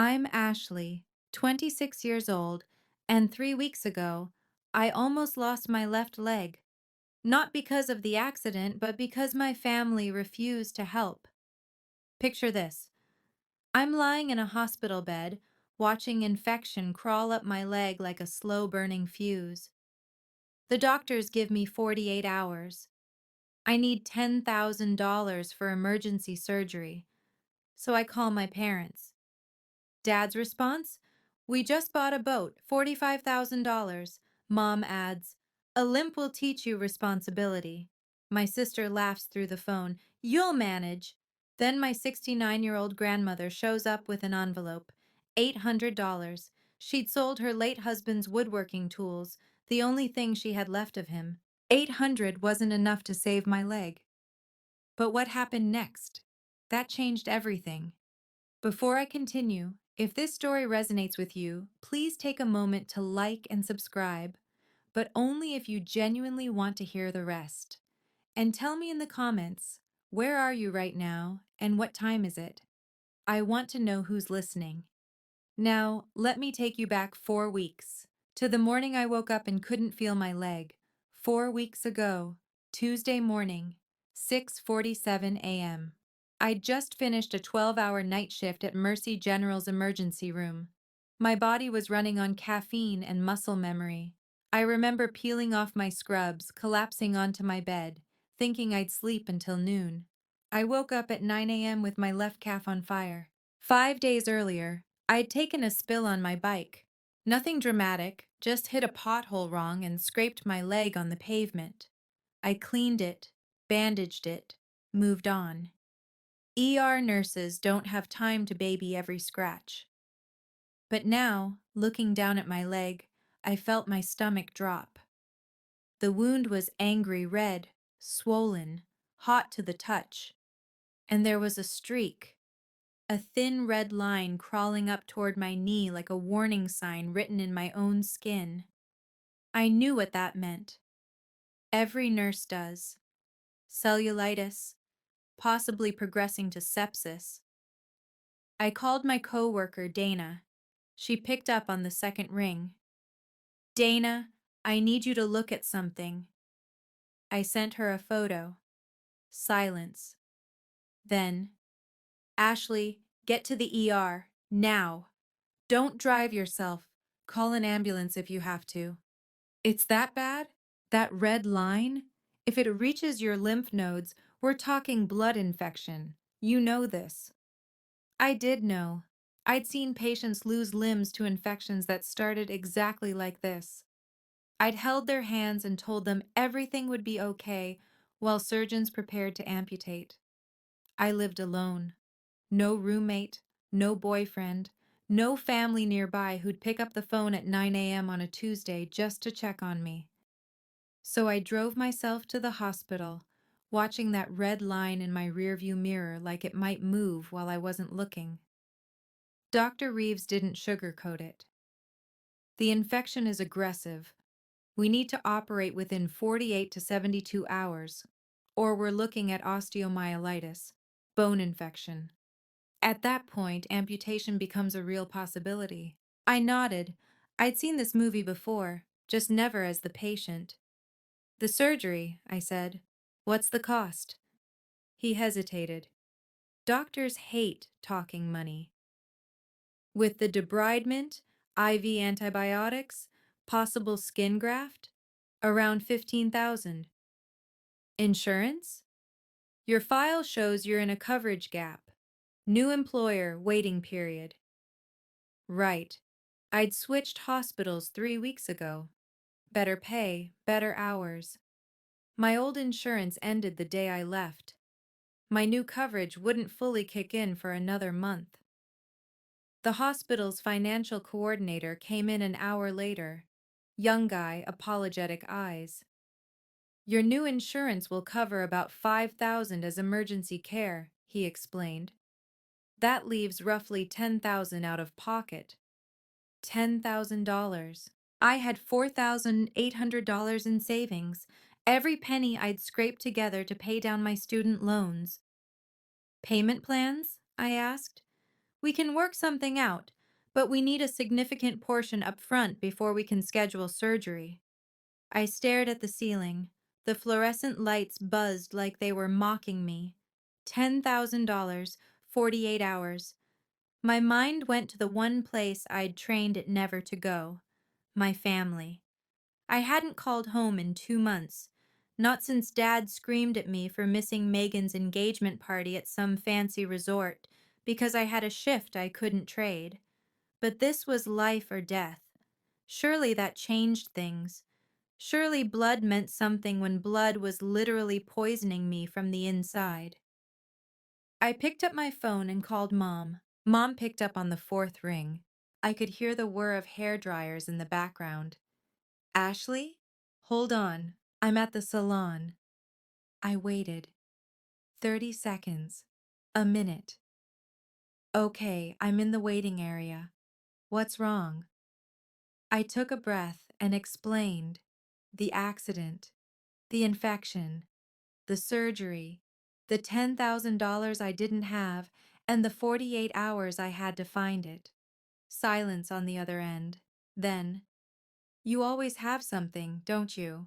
I'm Ashley, 26 years old, and 3 weeks ago, I almost lost my left leg. Not because of the accident, but because my family refused to help. Picture this. I'm lying in a hospital bed, watching infection crawl up my leg like a slow burning fuse. The doctors give me 48 hours. I need $10,000 for emergency surgery, so I call my parents. Dad's response? We just bought a boat, $45,000. Mom adds, a limp will teach you responsibility. My sister laughs through the phone. You'll manage. Then my 69-year-old grandmother shows up with an envelope, $800. She'd sold her late husband's woodworking tools, the only thing she had left of him. 800 wasn't enough to save my leg. But what happened next? That changed everything. Before I continue, if this story resonates with you, please take a moment to like and subscribe, but only if you genuinely want to hear the rest. And tell me in the comments, where are you right now and what time is it? I want to know who's listening. Now, let me take you back 4 weeks, to the morning I woke up and couldn't feel my leg. 4 weeks ago, Tuesday morning, 6:47 a.m. I'd just finished a 12-hour night shift at Mercy General's emergency room. My body was running on caffeine and muscle memory. I remember peeling off my scrubs, collapsing onto my bed, thinking I'd sleep until noon. I woke up at 9 a.m. with my left calf on fire. 5 days earlier, I'd taken a spill on my bike. Nothing dramatic, just hit a pothole wrong and scraped my leg on the pavement. I cleaned it, bandaged it, moved on. ER nurses don't have time to baby every scratch. But now, looking down at my leg, I felt my stomach drop. The wound was angry red, swollen, hot to the touch, and there was a streak, a thin red line crawling up toward my knee like a warning sign written in my own skin. I knew what that meant. Every nurse does. Cellulitis, possibly progressing to sepsis. I called my coworker, Dana. She picked up on the second ring. Dana, I need you to look at something. I sent her a photo. Silence. Then, Ashley, get to the ER, now. Don't drive yourself. Call an ambulance if you have to. It's that bad? That red line? If it reaches your lymph nodes, we're talking blood infection. You know this. I did know. I'd seen patients lose limbs to infections that started exactly like this. I'd held their hands and told them everything would be okay while surgeons prepared to amputate. I lived alone. No roommate, no boyfriend, no family nearby who'd pick up the phone at 9 a.m. on a Tuesday just to check on me. So I drove myself to the hospital, watching that red line in my rearview mirror like it might move while I wasn't looking. Dr. Reeves didn't sugarcoat it. The infection is aggressive. We need to operate within 48 to 72 hours, or we're looking at osteomyelitis, bone infection. At that point, amputation becomes a real possibility. I nodded. I'd seen this movie before, just never as the patient. The surgery, I said. What's the cost? He hesitated. Doctors hate talking money. With the debridement, IV antibiotics, possible skin graft, around 15,000. Insurance? Your file shows you're in a coverage gap. New employer, waiting period. Right. I'd switched hospitals 3 weeks ago. Better pay, better hours. My old insurance ended the day I left. My new coverage wouldn't fully kick in for another month. The hospital's financial coordinator came in an hour later. Young guy, apologetic eyes. Your new insurance will cover about 5,000 as emergency care, he explained. That leaves roughly 10,000 out of pocket. $10,000. I had $4,800 in savings, every penny I'd scraped together to pay down my student loans. Payment plans? I asked. We can work something out, but we need a significant portion up front before we can schedule surgery. I stared at the ceiling. The fluorescent lights buzzed like they were mocking me. $10,000, 48 hours. My mind went to the one place I'd trained it never to go, my family. I hadn't called home in 2 months, not since Dad screamed at me for missing Megan's engagement party at some fancy resort because I had a shift I couldn't trade. But this was life or death. Surely that changed things. Surely blood meant something when blood was literally poisoning me from the inside. I picked up my phone and called Mom. Mom picked up on the fourth ring. I could hear the whir of hair dryers in the background. Ashley? Hold on. I'm at the salon. I waited. 30 seconds. A minute. Okay, I'm in the waiting area. What's wrong? I took a breath and explained the accident, the infection, the surgery, the $10,000 I didn't have, and the 48 hours I had to find it. Silence on the other end. Then, you always have something, don't you?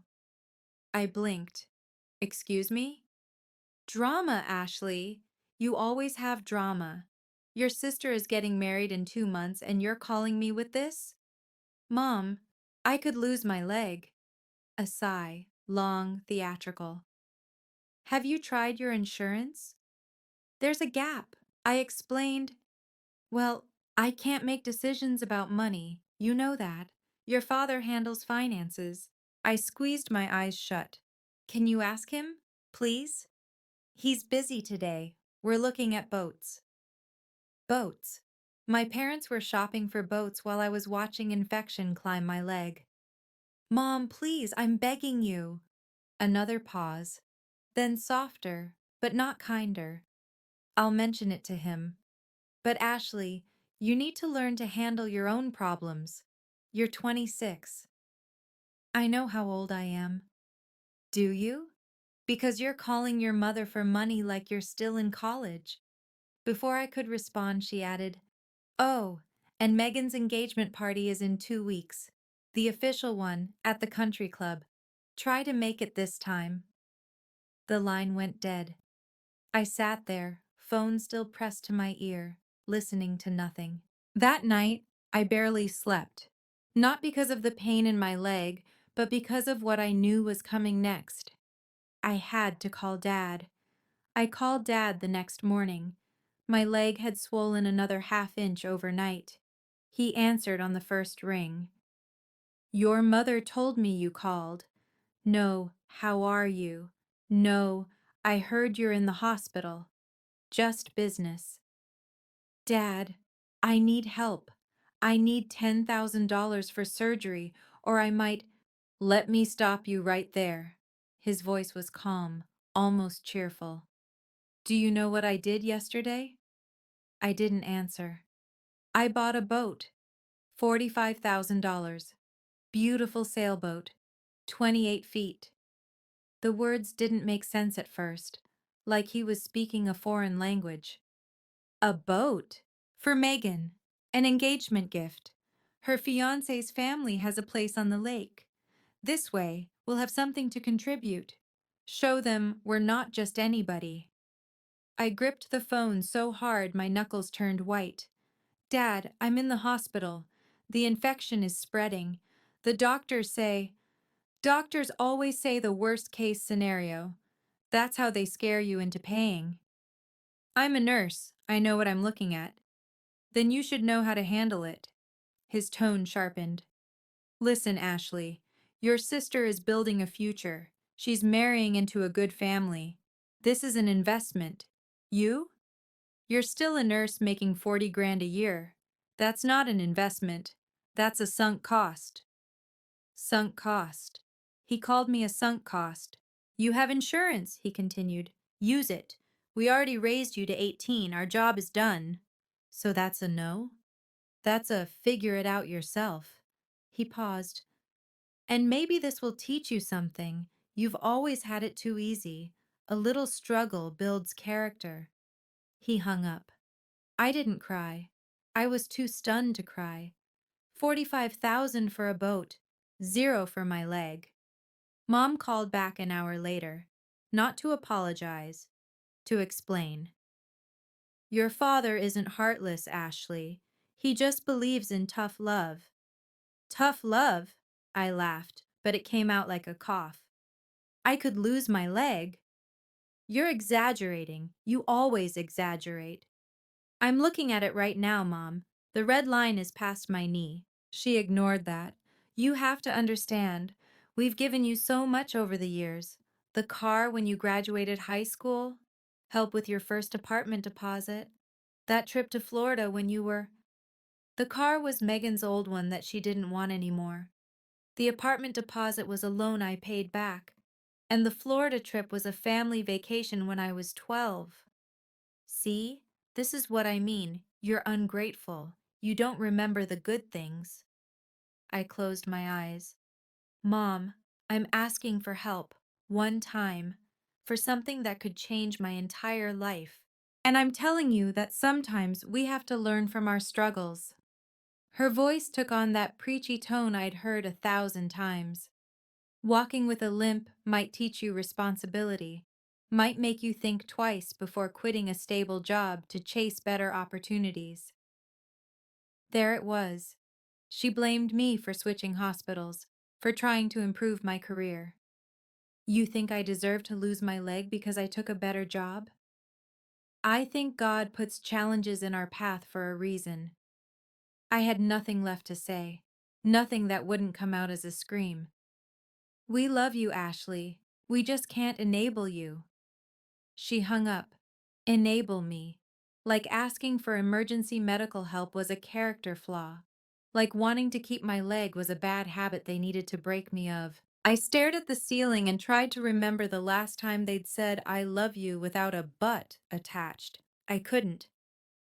I blinked. Excuse me? Drama, Ashley. You always have drama. Your sister is getting married in 2 months and you're calling me with this? Mom, I could lose my leg. A sigh, long, theatrical. Have you tried your insurance? There's a gap. I explained. Well, I can't make decisions about money. You know that. Your father handles finances. I squeezed my eyes shut. Can you ask him, please? He's busy today. We're looking at boats. Boats. My parents were shopping for boats while I was watching infection climb my leg. Mom, please, I'm begging you. Another pause. Then softer, but not kinder. I'll mention it to him. But Ashley, you need to learn to handle your own problems. You're 26. I know how old I am. Do you? Because you're calling your mother for money like you're still in college. Before I could respond, she added, Oh, and Megan's engagement party is in 2 weeks. The official one at the country club. Try to make it this time. The line went dead. I sat there, phone still pressed to my ear, listening to nothing. That night, I barely slept. Not because of the pain in my leg, but because of what I knew was coming next. I had to call Dad. I called Dad the next morning. My leg had swollen another half-inch overnight. He answered on the first ring. Your mother told me you called. No, how are you? No, I heard you're in the hospital. Just business. Dad, I need help. I need $10,000 for surgery, or I might. Let me stop you right there. His voice was calm, almost cheerful. Do you know what I did yesterday? I didn't answer. I bought a boat. $45,000. Beautiful sailboat. 28 feet. The words didn't make sense at first, like he was speaking a foreign language. A boat? For Megan. An engagement gift. Her fiancé's family has a place on the lake. This way, we'll have something to contribute. Show them we're not just anybody. I gripped the phone so hard my knuckles turned white. Dad, I'm in the hospital. The infection is spreading. The doctors always say the worst case scenario. That's how they scare you into paying. I'm a nurse. I know what I'm looking at. Then you should know how to handle it. His tone sharpened. Listen, Ashley. Your sister is building a future. She's marrying into a good family. This is an investment. You? You're still a nurse making 40 grand a year. That's not an investment. That's a sunk cost. Sunk cost. He called me a sunk cost. You have insurance, he continued. Use it. We already raised you to 18. Our job is done. So that's a no? That's a figure it out yourself. He paused. And maybe this will teach you something. You've always had it too easy. A little struggle builds character. He hung up. I didn't cry. I was too stunned to cry. 45,000 for a boat, zero for my leg. Mom called back an hour later, not to apologize, to explain. Your father isn't heartless, Ashley. He just believes in tough love. Tough love? I laughed, but it came out like a cough. I could lose my leg. You're exaggerating. You always exaggerate. I'm looking at it right now, Mom. The red line is past my knee. She ignored that. You have to understand. We've given you so much over the years. The car when you graduated high school, help with your first apartment deposit, that trip to Florida when you were. The car was Megan's old one that she didn't want anymore. The apartment deposit was a loan I paid back. And the Florida trip was a family vacation when I was 12. See? This is what I mean. You're ungrateful. You don't remember the good things. I closed my eyes. Mom, I'm asking for help, one time, for something that could change my entire life. And I'm telling you that sometimes we have to learn from our struggles. Her voice took on that preachy tone I'd heard 1,000 times. Walking with a limp might teach you responsibility, might make you think twice before quitting a stable job to chase better opportunities. There it was. She blamed me for switching hospitals, for trying to improve my career. You think I deserve to lose my leg because I took a better job? I think God puts challenges in our path for a reason. I had nothing left to say, nothing that wouldn't come out as a scream. We love you, Ashley. We just can't enable you. She hung up. Enable me. Like asking for emergency medical help was a character flaw. Like wanting to keep my leg was a bad habit they needed to break me of. I stared at the ceiling and tried to remember the last time they'd said I love you without a but attached. I couldn't.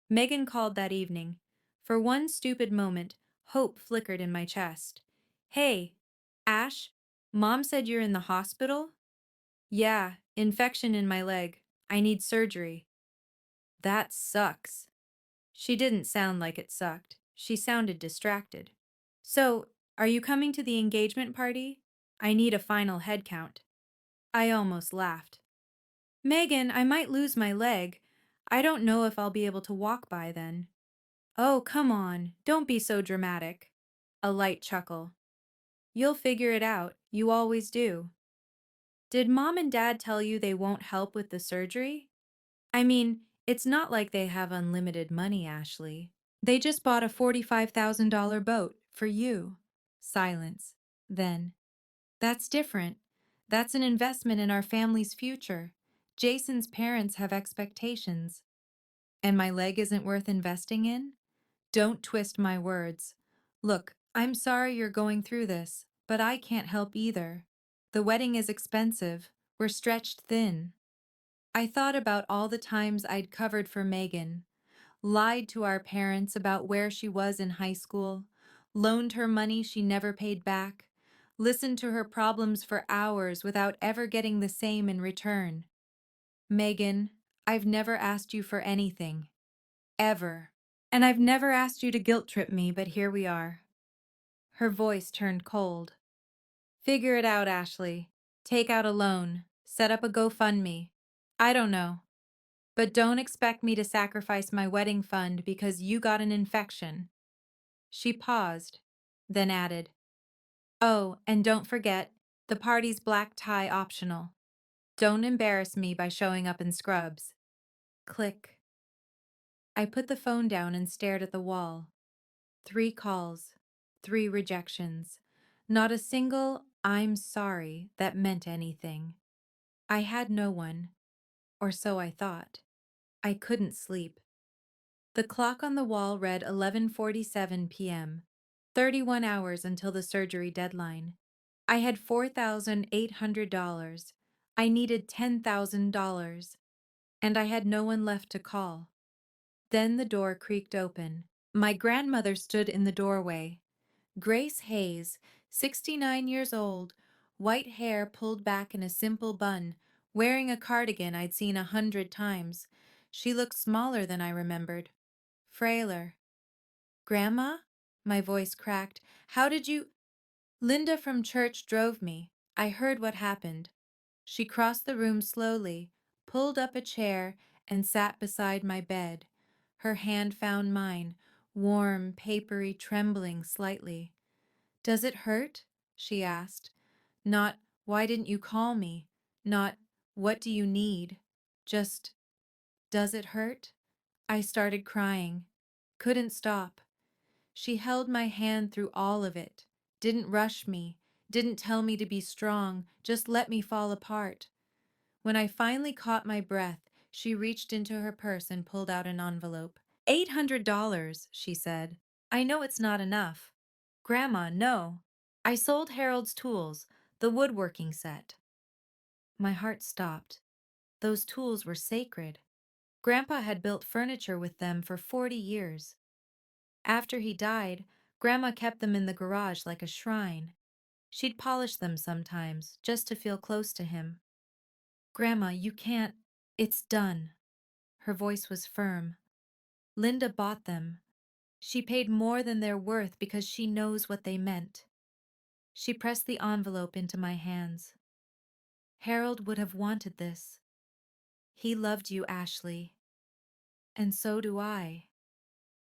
Megan called that evening. For one stupid moment, hope flickered in my chest. Hey, Ash, Mom said you're in the hospital? Yeah, infection in my leg. I need surgery. That sucks. She didn't sound like it sucked. She sounded distracted. So, are you coming to the engagement party? I need a final head count. I almost laughed. Megan, I might lose my leg. I don't know if I'll be able to walk by then. Oh, come on. Don't be so dramatic. A light chuckle. You'll figure it out. You always do. Did Mom and Dad tell you they won't help with the surgery? I mean, it's not like they have unlimited money, Ashley. They just bought a $45,000 boat for you. Silence. Then, that's different. That's an investment in our family's future. Jason's parents have expectations. And my leg isn't worth investing in? Don't twist my words. Look, I'm sorry you're going through this, but I can't help either. The wedding is expensive. We're stretched thin. I thought about all the times I'd covered for Megan, lied to our parents about where she was in high school, loaned her money she never paid back, listened to her problems for hours without ever getting the same in return. Megan, I've never asked you for anything. Ever. And I've never asked you to guilt trip me, but here we are. Her voice turned cold. Figure it out, Ashley. Take out a loan. Set up a GoFundMe. I don't know. But don't expect me to sacrifice my wedding fund because you got an infection. She paused, then added, Oh, and don't forget, the party's black tie optional. Don't embarrass me by showing up in scrubs. Click. I put the phone down and stared at the wall. 3 calls, 3 rejections. Not a single I'm sorry that meant anything. I had no one, or so I thought. I couldn't sleep. The clock on the wall read 11:47 p.m., 31 hours until the surgery deadline. I had $4,800. I needed $10,000, and I had no one left to call. Then the door creaked open. My grandmother stood in the doorway. Grace Hayes, 69 years old, white hair pulled back in a simple bun, wearing a cardigan I'd seen 100 times. She looked smaller than I remembered. frailer. Grandma? My voice cracked. How did you? Linda from church drove me. I heard what happened. She crossed the room slowly, pulled up a chair, and sat beside my bed. Her hand found mine, warm, papery, trembling slightly. Does it hurt? She asked. Not, why didn't you call me? Not, what do you need? Just, does it hurt? I started crying. Couldn't stop. She held my hand through all of it. Didn't rush me. Didn't tell me to be strong. Just let me fall apart. When I finally caught my breath, she reached into her purse and pulled out an envelope. $800, she said. I know it's not enough. Grandma, no. I sold Harold's tools, the woodworking set. My heart stopped. Those tools were sacred. Grandpa had built furniture with them for 40 years. After he died, Grandma kept them in the garage like a shrine. She'd polish them sometimes, just to feel close to him. Grandma, you can't. It's done. Her voice was firm. Linda bought them. She paid more than they're worth because she knows what they meant. She pressed the envelope into my hands. Harold would have wanted this. He loved you, Ashley. And so do I.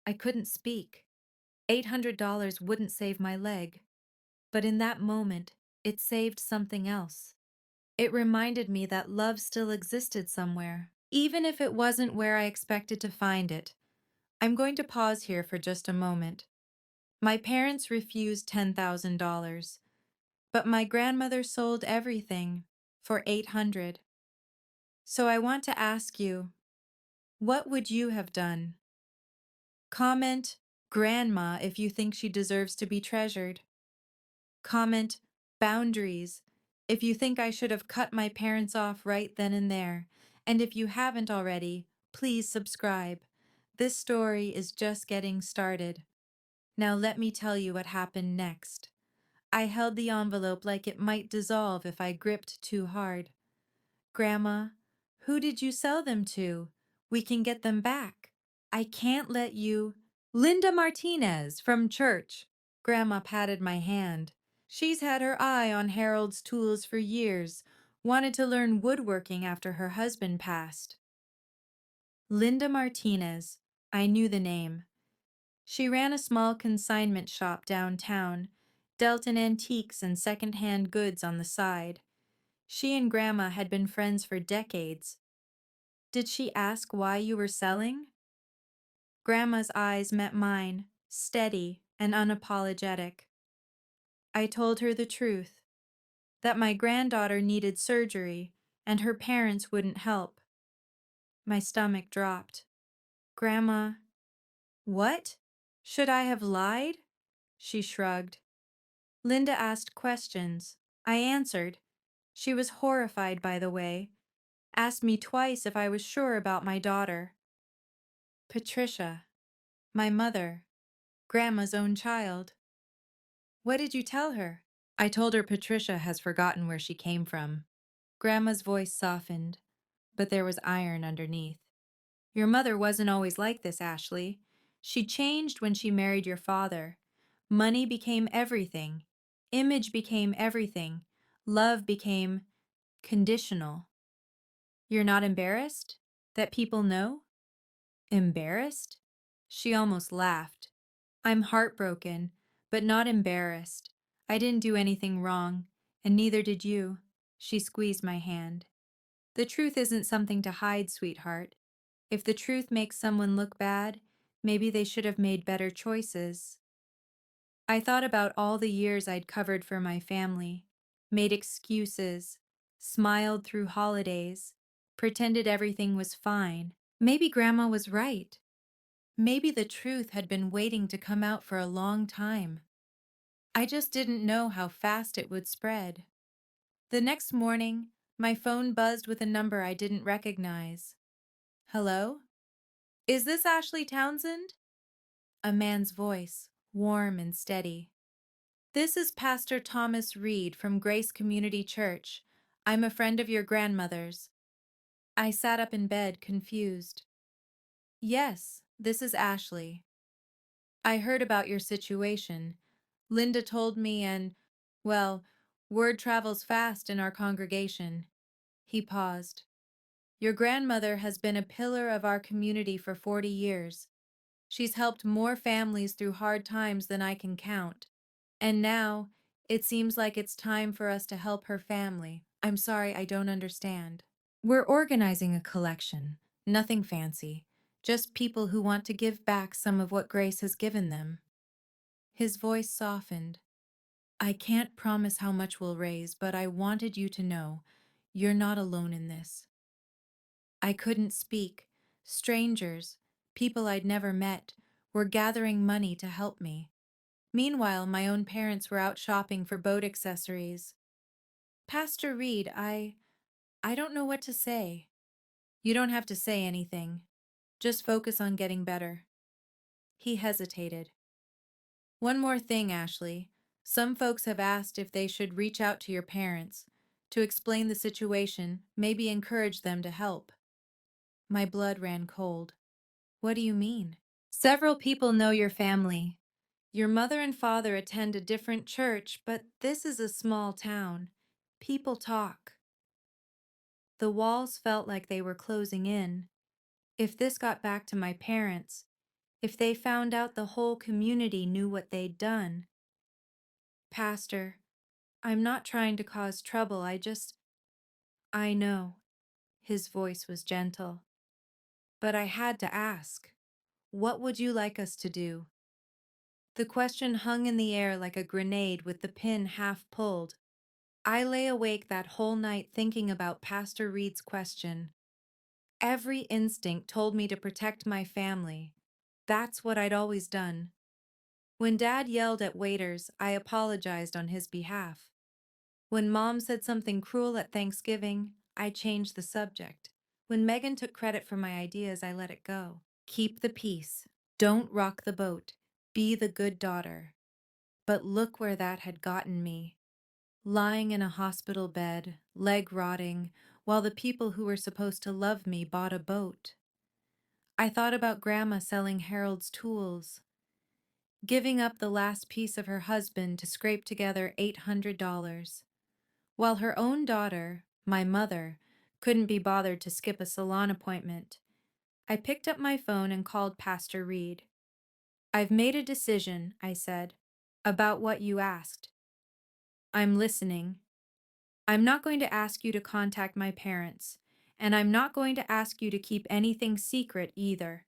I couldn't speak. $800 wouldn't save my leg. But in that moment, it saved something else. It reminded me that love still existed somewhere, even if it wasn't where I expected to find it. I'm going to pause here for just a moment. My parents refused $10,000, but my grandmother sold everything for $800. So I want to ask you, what would you have done? Comment grandma if you think she deserves to be treasured. Comment boundaries if you think I should have cut my parents off right then and there. And if you haven't already, please subscribe. This story is just getting started. Now let me tell you what happened next. I held the envelope like it might dissolve if I gripped too hard. Grandma, who did you sell them to? We can get them back. I can't let you. Linda Martinez from church. Grandma patted my hand. She's had her eye on Harold's tools for years, wanted to learn woodworking after her husband passed. Linda Martinez. I knew the name. She ran a small consignment shop downtown, dealt in antiques and second-hand goods on the side. She and Grandma had been friends for decades. Did she ask why you were selling? Grandma's eyes met mine, steady and unapologetic. I told her the truth, that my granddaughter needed surgery and her parents wouldn't help. My stomach dropped. Grandma, what? Should I have lied? She shrugged. Linda asked questions. I answered. She was horrified by the way. Asked me twice if I was sure about my daughter. Patricia, my mother, Grandma's own child. What did you tell her? I told her Patricia has forgotten where she came from. Grandma's voice softened, but there was iron underneath. Your mother wasn't always like this, Ashley. She changed when she married your father. Money became everything. Image became everything. Love became conditional. You're not embarrassed? That people know? Embarrassed? She almost laughed. I'm heartbroken, but not embarrassed. I didn't do anything wrong, and neither did you. She squeezed my hand. The truth isn't something to hide, sweetheart. If the truth makes someone look bad, maybe they should have made better choices. I thought about all the years I'd covered for my family, made excuses, smiled through holidays, pretended everything was fine. Maybe Grandma was right. Maybe the truth had been waiting to come out for a long time. I just didn't know how fast it would spread. The next morning, my phone buzzed with a number I didn't recognize. Hello? Is this Ashley Townsend? A man's voice, warm and steady. This is Pastor Thomas Reed from Grace Community Church. I'm a friend of your grandmother's. I sat up in bed, confused. Yes, This is Ashley. I heard about your situation. Linda told me, and, well, word travels fast in our congregation. He paused. Your grandmother has been a pillar of our community for 40 years. She's helped more families through hard times than I can count. And now, it seems like it's time for us to help her family. I'm sorry, I don't understand. We're organizing a collection. Nothing fancy. Just people who want to give back some of what Grace has given them. His voice softened. I can't promise how much we'll raise, but I wanted you to know you're not alone in this. I couldn't speak. Strangers, people I'd never met, were gathering money to help me. Meanwhile, my own parents were out shopping for boat accessories. Pastor Reed, I don't know what to say. You don't have to say anything. Just focus on getting better. He hesitated. One more thing, Ashley. Some folks have asked if they should reach out to your parents to explain the situation, maybe encourage them to help. My blood ran cold. What do you mean? Several people know your family. Your mother and father attend a different church, but this is a small town. People talk. The walls felt like they were closing in. If this got back to my parents, if they found out the whole community knew what they'd done. Pastor, I'm not trying to cause trouble, I know. His voice was gentle. But I had to ask. What would you like us to do? The question hung in the air like a grenade with the pin half pulled. I lay awake that whole night thinking about Pastor Reed's question. Every instinct told me to protect my family. That's what I'd always done. When Dad yelled at waiters, I apologized on his behalf. When Mom said something cruel at Thanksgiving, I changed the subject. When Megan took credit for my ideas, I let it go. Keep the peace. Don't rock the boat. Be the good daughter. But look where that had gotten me. Lying in a hospital bed, leg rotting, while the people who were supposed to love me bought a boat. I thought about Grandma selling Harold's tools, giving up the last piece of her husband to scrape together $800, while her own daughter, my mother, couldn't be bothered to skip a salon appointment. I picked up my phone and called Pastor Reed. I've made a decision, I said, about what you asked. I'm listening. I'm not going to ask you to contact my parents, and I'm not going to ask you to keep anything secret either.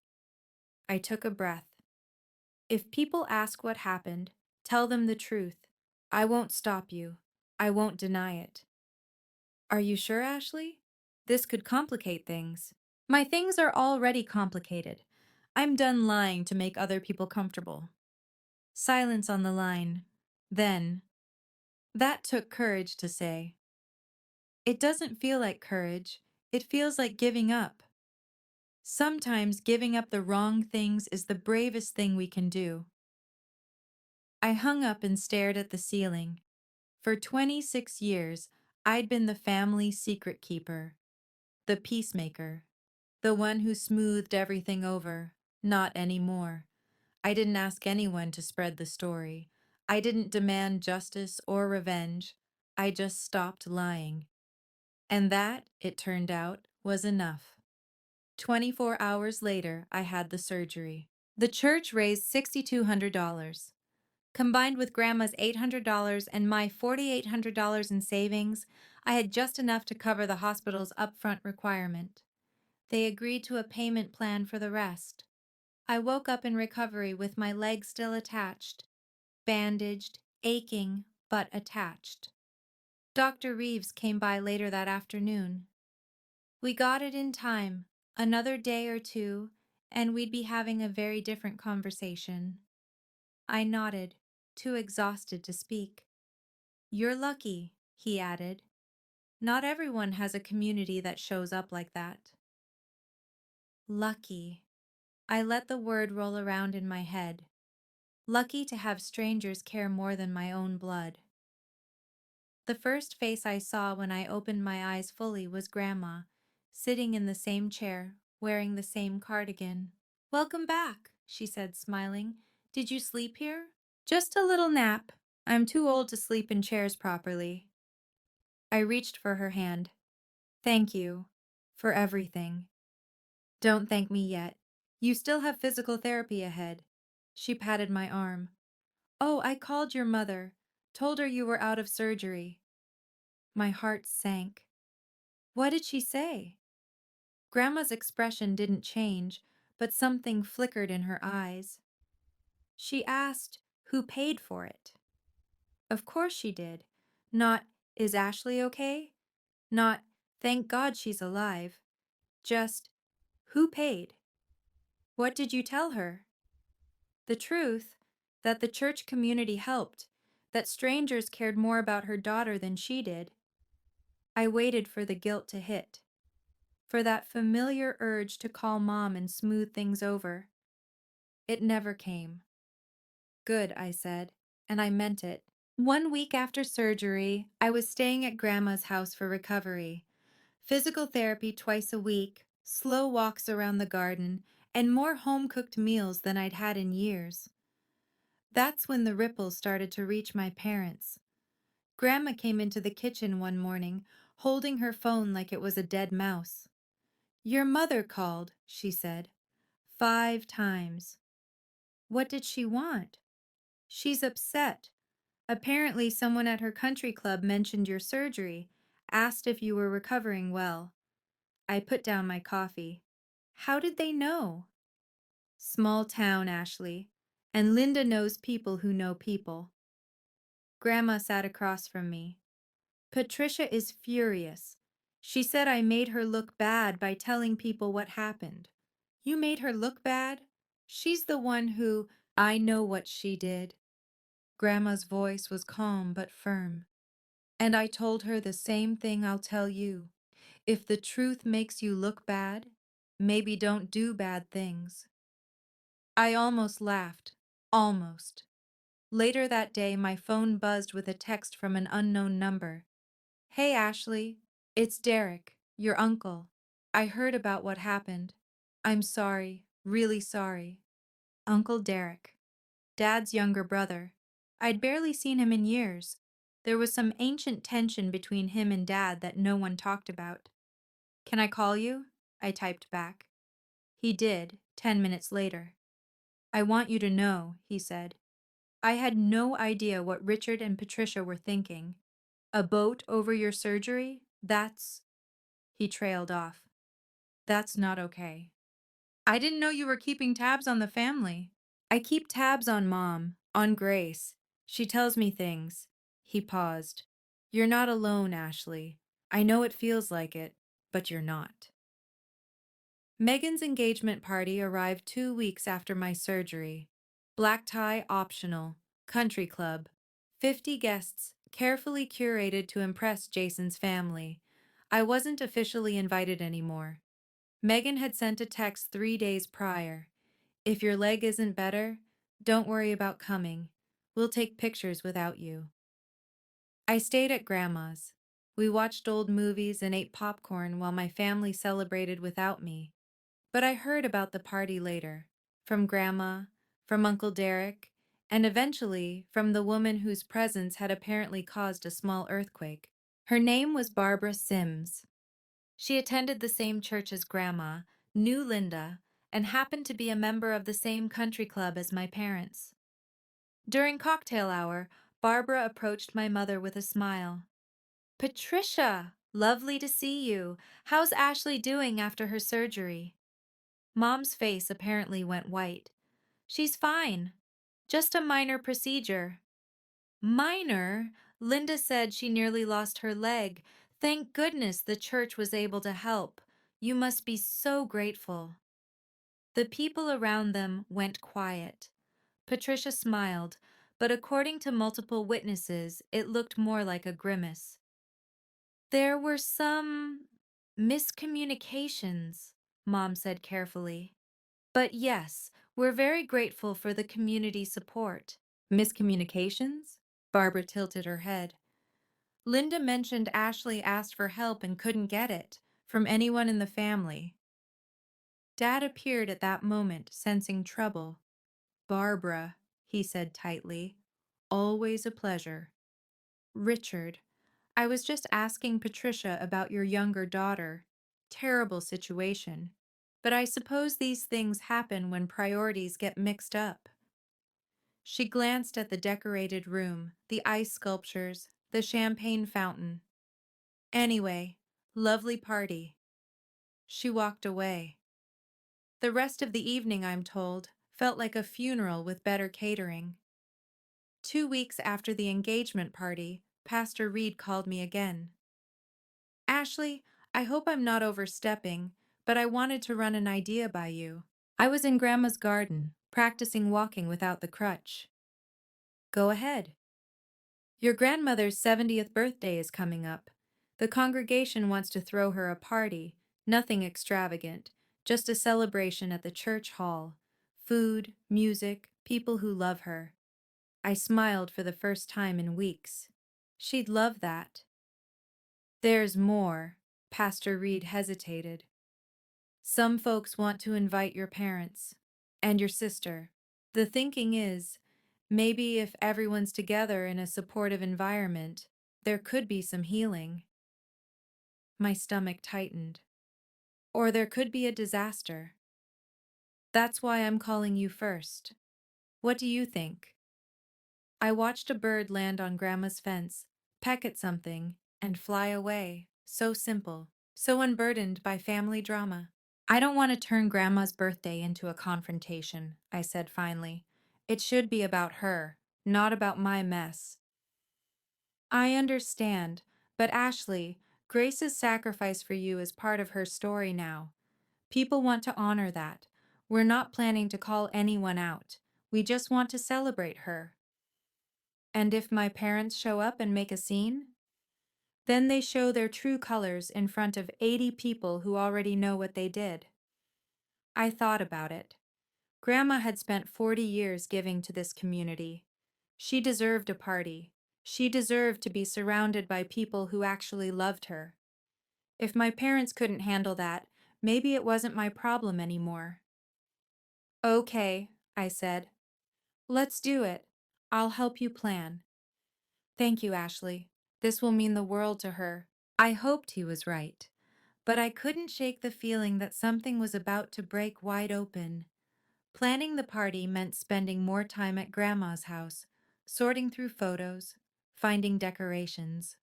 I took a breath. If people ask what happened, tell them the truth. I won't stop you. I won't deny it. Are you sure, Ashley? This could complicate things. My things are already complicated. I'm done lying to make other people comfortable. Silence on the line. Then, that took courage to say. It doesn't feel like courage. It feels like giving up. Sometimes giving up the wrong things is the bravest thing we can do. I hung up and stared at the ceiling. For 26 years, I'd been the family secret keeper, the peacemaker, the one who smoothed everything over. Not anymore. I didn't ask anyone to spread the story. I didn't demand justice or revenge. I just stopped lying. And that, it turned out, was enough. 24 hours later, I had the surgery. The church raised $6,200. Combined with Grandma's $800 and my $4,800 in savings, I had just enough to cover the hospital's upfront requirement. They agreed to a payment plan for the rest. I woke up in recovery with my leg still attached, bandaged, aching, but attached. Dr. Reeves came by later that afternoon. We got it in time, another day or two, and we'd be having a very different conversation. I nodded, too exhausted to speak. You're lucky, he added. Not everyone has a community that shows up like that. Lucky. I let the word roll around in my head. Lucky to have strangers care more than my own blood. The first face I saw when I opened my eyes fully was Grandma, sitting in the same chair, wearing the same cardigan. Welcome back, she said, smiling. Did you sleep here? Just a little nap. I'm too old to sleep in chairs properly. I reached for her hand. Thank you for everything. Don't thank me yet. You still have physical therapy ahead. She patted my arm. Oh, I called your mother. Told her you were out of surgery. My heart sank. What did she say? Grandma's expression didn't change, but something flickered in her eyes. She asked who paid for it. Of course she did. Not, is Ashley okay? Not, thank God she's alive. Just, who paid? What did you tell her? The truth, that the church community helped, that strangers cared more about her daughter than she did. I waited for the guilt to hit, for that familiar urge to call Mom and smooth things over. It never came. Good, I said, and I meant it. 1 week after surgery, I was staying at Grandma's house for recovery. Physical therapy twice a week, slow walks around the garden, and more home-cooked meals than I'd had in years. That's when the ripples started to reach my parents. Grandma came into the kitchen one morning, holding her phone like it was a dead mouse. Your mother called, she said. 5 times. What did she want? She's upset. Apparently, someone at her country club mentioned your surgery, asked if you were recovering well. I put down my coffee. How did they know? Small town, Ashley. And Linda knows people who know people. Grandma sat across from me. Patricia is furious. She said I made her look bad by telling people what happened. You made her look bad? She's the one who... I know what she did. Grandma's voice was calm but firm. And I told her the same thing I'll tell you. If the truth makes you look bad, maybe don't do bad things. I almost laughed. Almost. Later that day, my phone buzzed with a text from an unknown number. Hey, Ashley. It's Derek, your uncle. I heard about what happened. I'm sorry, really sorry. Uncle Derek. Dad's younger brother. I'd barely seen him in years. There was some ancient tension between him and Dad that no one talked about. Can I call you? I typed back. He did, 10 minutes later. I want you to know, he said. I had no idea what Richard and Patricia were thinking. A boat over your surgery? That's... He trailed off. That's not okay. I didn't know you were keeping tabs on the family. I keep tabs on Mom, on Grace. She tells me things. He paused. You're not alone, Ashley. I know it feels like it, but you're not. Megan's engagement party arrived 2 weeks after my surgery. Black tie optional, country club, 50 guests, carefully curated to impress Jason's family. I wasn't officially invited anymore. Megan had sent a text 3 days prior. If your leg isn't better, don't worry about coming. We'll take pictures without you. I stayed at Grandma's. We watched old movies and ate popcorn while my family celebrated without me. But I heard about the party later, from Grandma, from Uncle Derek, and eventually from the woman whose presence had apparently caused a small earthquake. Her name was Barbara Sims. She attended the same church as Grandma, knew Linda, and happened to be a member of the same country club as my parents. During cocktail hour, Barbara approached my mother with a smile. Patricia, lovely to see you. How's Ashley doing after her surgery? Mom's face apparently went white. She's fine. Just a minor procedure. Minor? Linda said she nearly lost her leg. Thank goodness the church was able to help. You must be so grateful. The people around them went quiet. Patricia smiled, but according to multiple witnesses, it looked more like a grimace. There were some miscommunications, Mom said carefully. But yes, we're very grateful for the community support. Miscommunications? Barbara tilted her head. Linda mentioned Ashley asked for help and couldn't get it from anyone in the family. Dad appeared at that moment, sensing trouble. "Barbara," he said tightly, "always a pleasure." "Richard, I was just asking Patricia about your younger daughter. Terrible situation. But I suppose these things happen when priorities get mixed up." She glanced at the decorated room, the ice sculptures, the champagne fountain. "Anyway, lovely party." She walked away. The rest of the evening, I'm told, felt like a funeral with better catering. 2 weeks after the engagement party, Pastor Reed called me again. "Ashley, I hope I'm not overstepping, but I wanted to run an idea by you." I was in Grandma's garden, practicing walking without the crutch. "Go ahead." "Your grandmother's 70th birthday is coming up. The congregation wants to throw her a party, nothing extravagant, just a celebration at the church hall. Food, music, people who love her." I smiled for the first time in weeks. "She'd love that." "There's more." Pastor Reed hesitated. "Some folks want to invite your parents and your sister. The thinking is, maybe if everyone's together in a supportive environment, there could be some healing." My stomach tightened. "Or there could be a disaster. That's why I'm calling you first. What do you think?" I watched a bird land on Grandma's fence, peck at something, and fly away. So simple, so unburdened by family drama. "I don't want to turn Grandma's birthday into a confrontation," I said finally. "It should be about her, not about my mess." "I understand, but Ashley, Grace's sacrifice for you is part of her story now. People want to honor that. We're not planning to call anyone out. We just want to celebrate her." "And if my parents show up and make a scene?" "Then they show their true colors in front of 80 people who already know what they did." I thought about it. Grandma had spent 40 years giving to this community. She deserved a party. She deserved to be surrounded by people who actually loved her. If my parents couldn't handle that, maybe it wasn't my problem anymore. "Okay," I said. "Let's do it. I'll help you plan." "Thank you, Ashley. This will mean the world to her." I hoped he was right, but I couldn't shake the feeling that something was about to break wide open. Planning the party meant spending more time at Grandma's house, sorting through photos, finding decorations.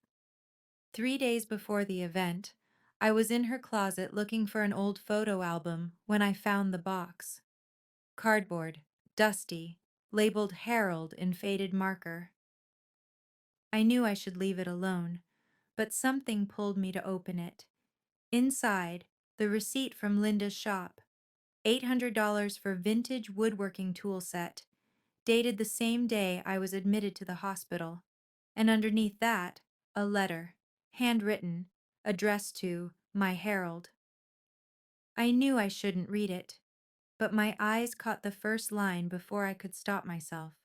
3 days before the event, I was in her closet looking for an old photo album when I found the box. Cardboard, dusty, labeled Harold in faded marker. I knew I should leave it alone, but something pulled me to open it. Inside, the receipt from Linda's shop. $800 for vintage woodworking tool set, dated the same day I was admitted to the hospital. And underneath that, a letter, handwritten, addressed to my Harold. I knew I shouldn't read it, but my eyes caught the first line before I could stop myself.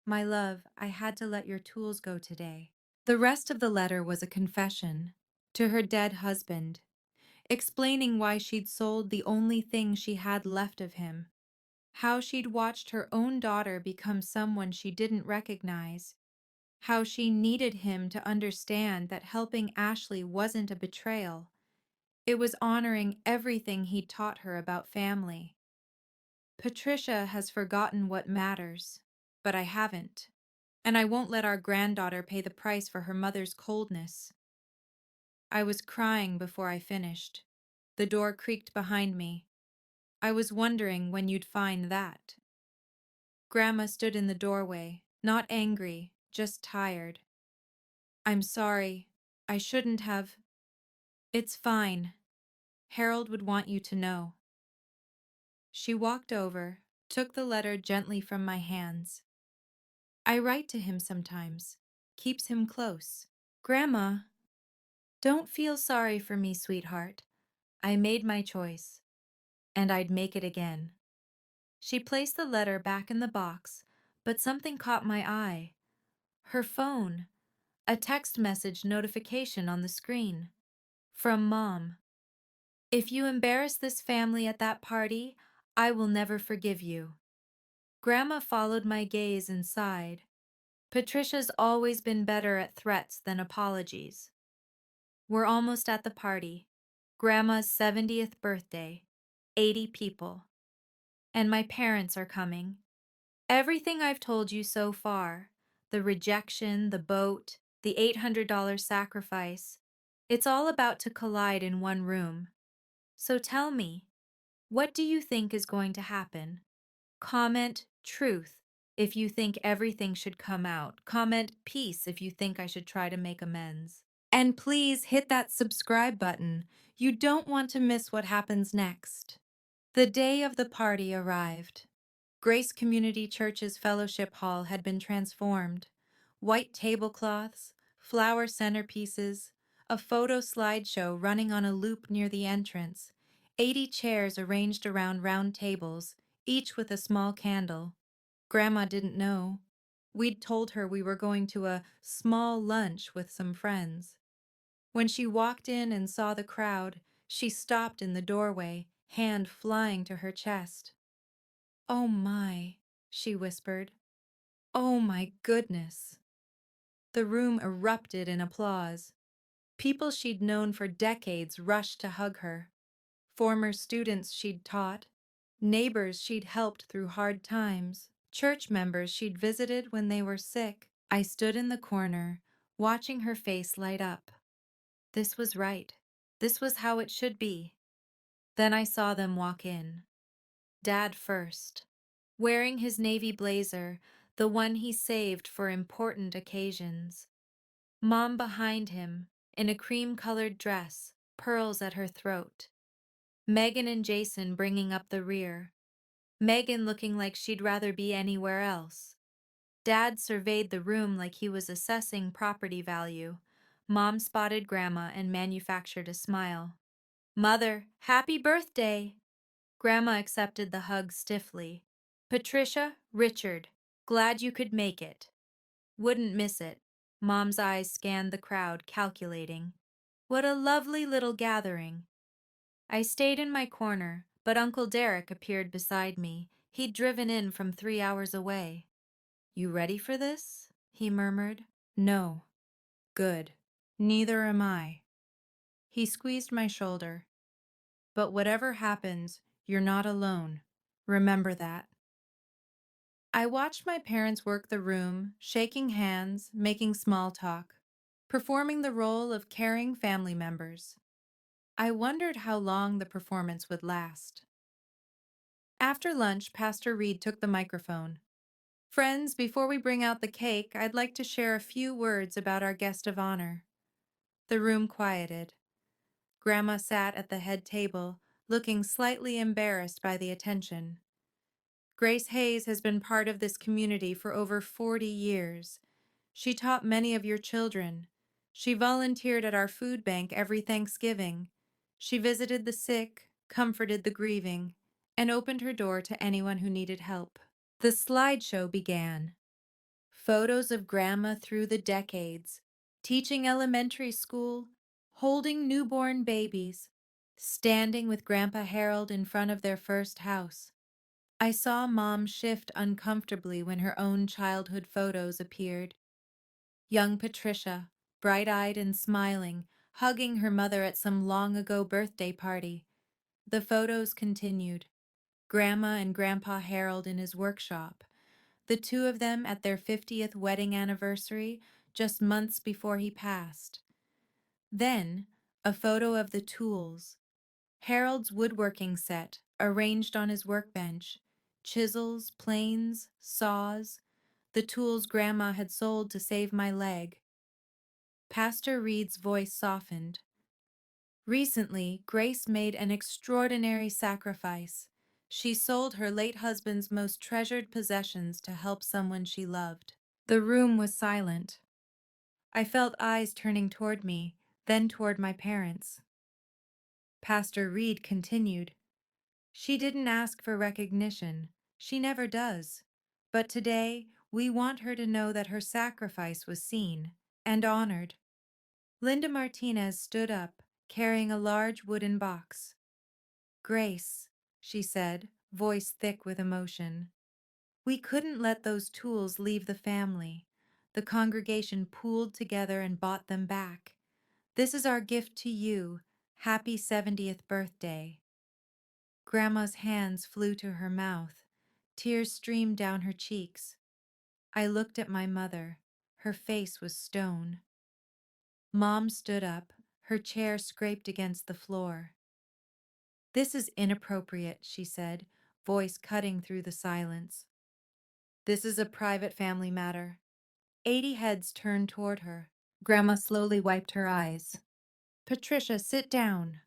"My love, I had to let your tools go today." The rest of the letter was a confession to her dead husband, explaining why she'd sold the only thing she had left of him, how she'd watched her own daughter become someone she didn't recognize, how she needed him to understand that helping Ashley wasn't a betrayal. It was honoring everything he'd taught her about family. "Patricia has forgotten what matters, but I haven't, and I won't let our granddaughter pay the price for her mother's coldness." I was crying before I finished. The door creaked behind me. "I was wondering when you'd find that." Grandma stood in the doorway, not angry, just tired. "I'm sorry. I shouldn't have." "It's fine. Harold would want you to know." She walked over, took the letter gently from my hands. "I write to him sometimes. Keeps him close." "Grandma, don't feel sorry for me, sweetheart. I made my choice, and I'd make it again." She placed the letter back in the box, but something caught my eye. Her phone. A text message notification on the screen. From Mom. If you embarrass this family at that party, I will never forgive you. Grandma followed my gaze and sighed. Patricia's always been better at threats than apologies. We're almost at the party. Grandma's 70th birthday. 80 people. And my parents are coming. Everything I've told you so far, the rejection, the boat, the $800 sacrifice, it's all about to collide in one room. So tell me, what do you think is going to happen? Comment truth if you think everything should come out. Comment peace if you think I should try to make amends. And please hit that subscribe button. You don't want to miss what happens next. The day of the party arrived. Grace Community Church's fellowship hall had been transformed. White tablecloths, flower centerpieces, a photo slideshow running on a loop near the entrance, 80 chairs arranged around round tables, each with a small candle. Grandma didn't know. We'd told her we were going to a small lunch with some friends. When she walked in and saw the crowd, she stopped in the doorway, hand flying to her chest. "Oh my," she whispered. "Oh my goodness." The room erupted in applause. People she'd known for decades rushed to hug her. Former students she'd taught, neighbors she'd helped through hard times, church members she'd visited when they were sick. I stood in the corner, watching her face light up. This was right. This was how it should be. Then I saw them walk in. Dad first, wearing his navy blazer, the one he saved for important occasions. Mom behind him, in a cream-colored dress, pearls at her throat. Megan and Jason bringing up the rear. Megan looking like she'd rather be anywhere else. Dad surveyed the room like he was assessing property value. Mom spotted Grandma and manufactured a smile. "Mother, happy birthday!" Grandma accepted the hug stiffly. "Patricia, Richard, glad you could make it." "Wouldn't miss it." Mom's eyes scanned the crowd, calculating. "What a lovely little gathering." I stayed in my corner, but Uncle Derek appeared beside me. He'd driven in from 3 hours away. "You ready for this?" he murmured. "No." "Good. Neither am I." He squeezed my shoulder. "But whatever happens, you're not alone. Remember that." I watched my parents work the room, shaking hands, making small talk, performing the role of caring family members. I wondered how long the performance would last. After lunch, Pastor Reed took the microphone. "Friends, before we bring out the cake, I'd like to share a few words about our guest of honor." The room quieted. Grandma sat at the head table, looking slightly embarrassed by the attention. "Grace Hayes has been part of this community for over 40 years. She taught many of your children. She volunteered at our food bank every Thanksgiving. She visited the sick, comforted the grieving, and opened her door to anyone who needed help." The slideshow began. Photos of Grandma through the decades, teaching elementary school, holding newborn babies, standing with Grandpa Harold in front of their first house. I saw Mom shift uncomfortably when her own childhood photos appeared. Young Patricia, bright-eyed and smiling, hugging her mother at some long-ago birthday party. The photos continued. Grandma and Grandpa Harold in his workshop. The two of them at their 50th wedding anniversary, just months before he passed. Then, a photo of the tools. Harold's woodworking set, arranged on his workbench. Chisels, planes, saws, the tools Grandma had sold to save my leg. Pastor Reed's voice softened. "Recently, Grace made an extraordinary sacrifice. She sold her late husband's most treasured possessions to help someone she loved." The room was silent. I felt eyes turning toward me, then toward my parents. Pastor Reed continued. "She didn't ask for recognition. She never does. But today, we want her to know that her sacrifice was seen and honored." Linda Martinez stood up, carrying a large wooden box. Grace, she said, voice thick with emotion. We couldn't let those tools leave the family. The congregation pooled together and bought them back. This is our gift to you. Happy 70th birthday. Grandma's hands flew to her mouth. Tears streamed down her cheeks. I looked at my mother. Her face was stone. Mom stood up. Her chair scraped against the floor. This is inappropriate, she said, voice cutting through the silence. This is a private family matter. 80 heads turned toward her. Grandma slowly wiped her eyes. Patricia, sit down.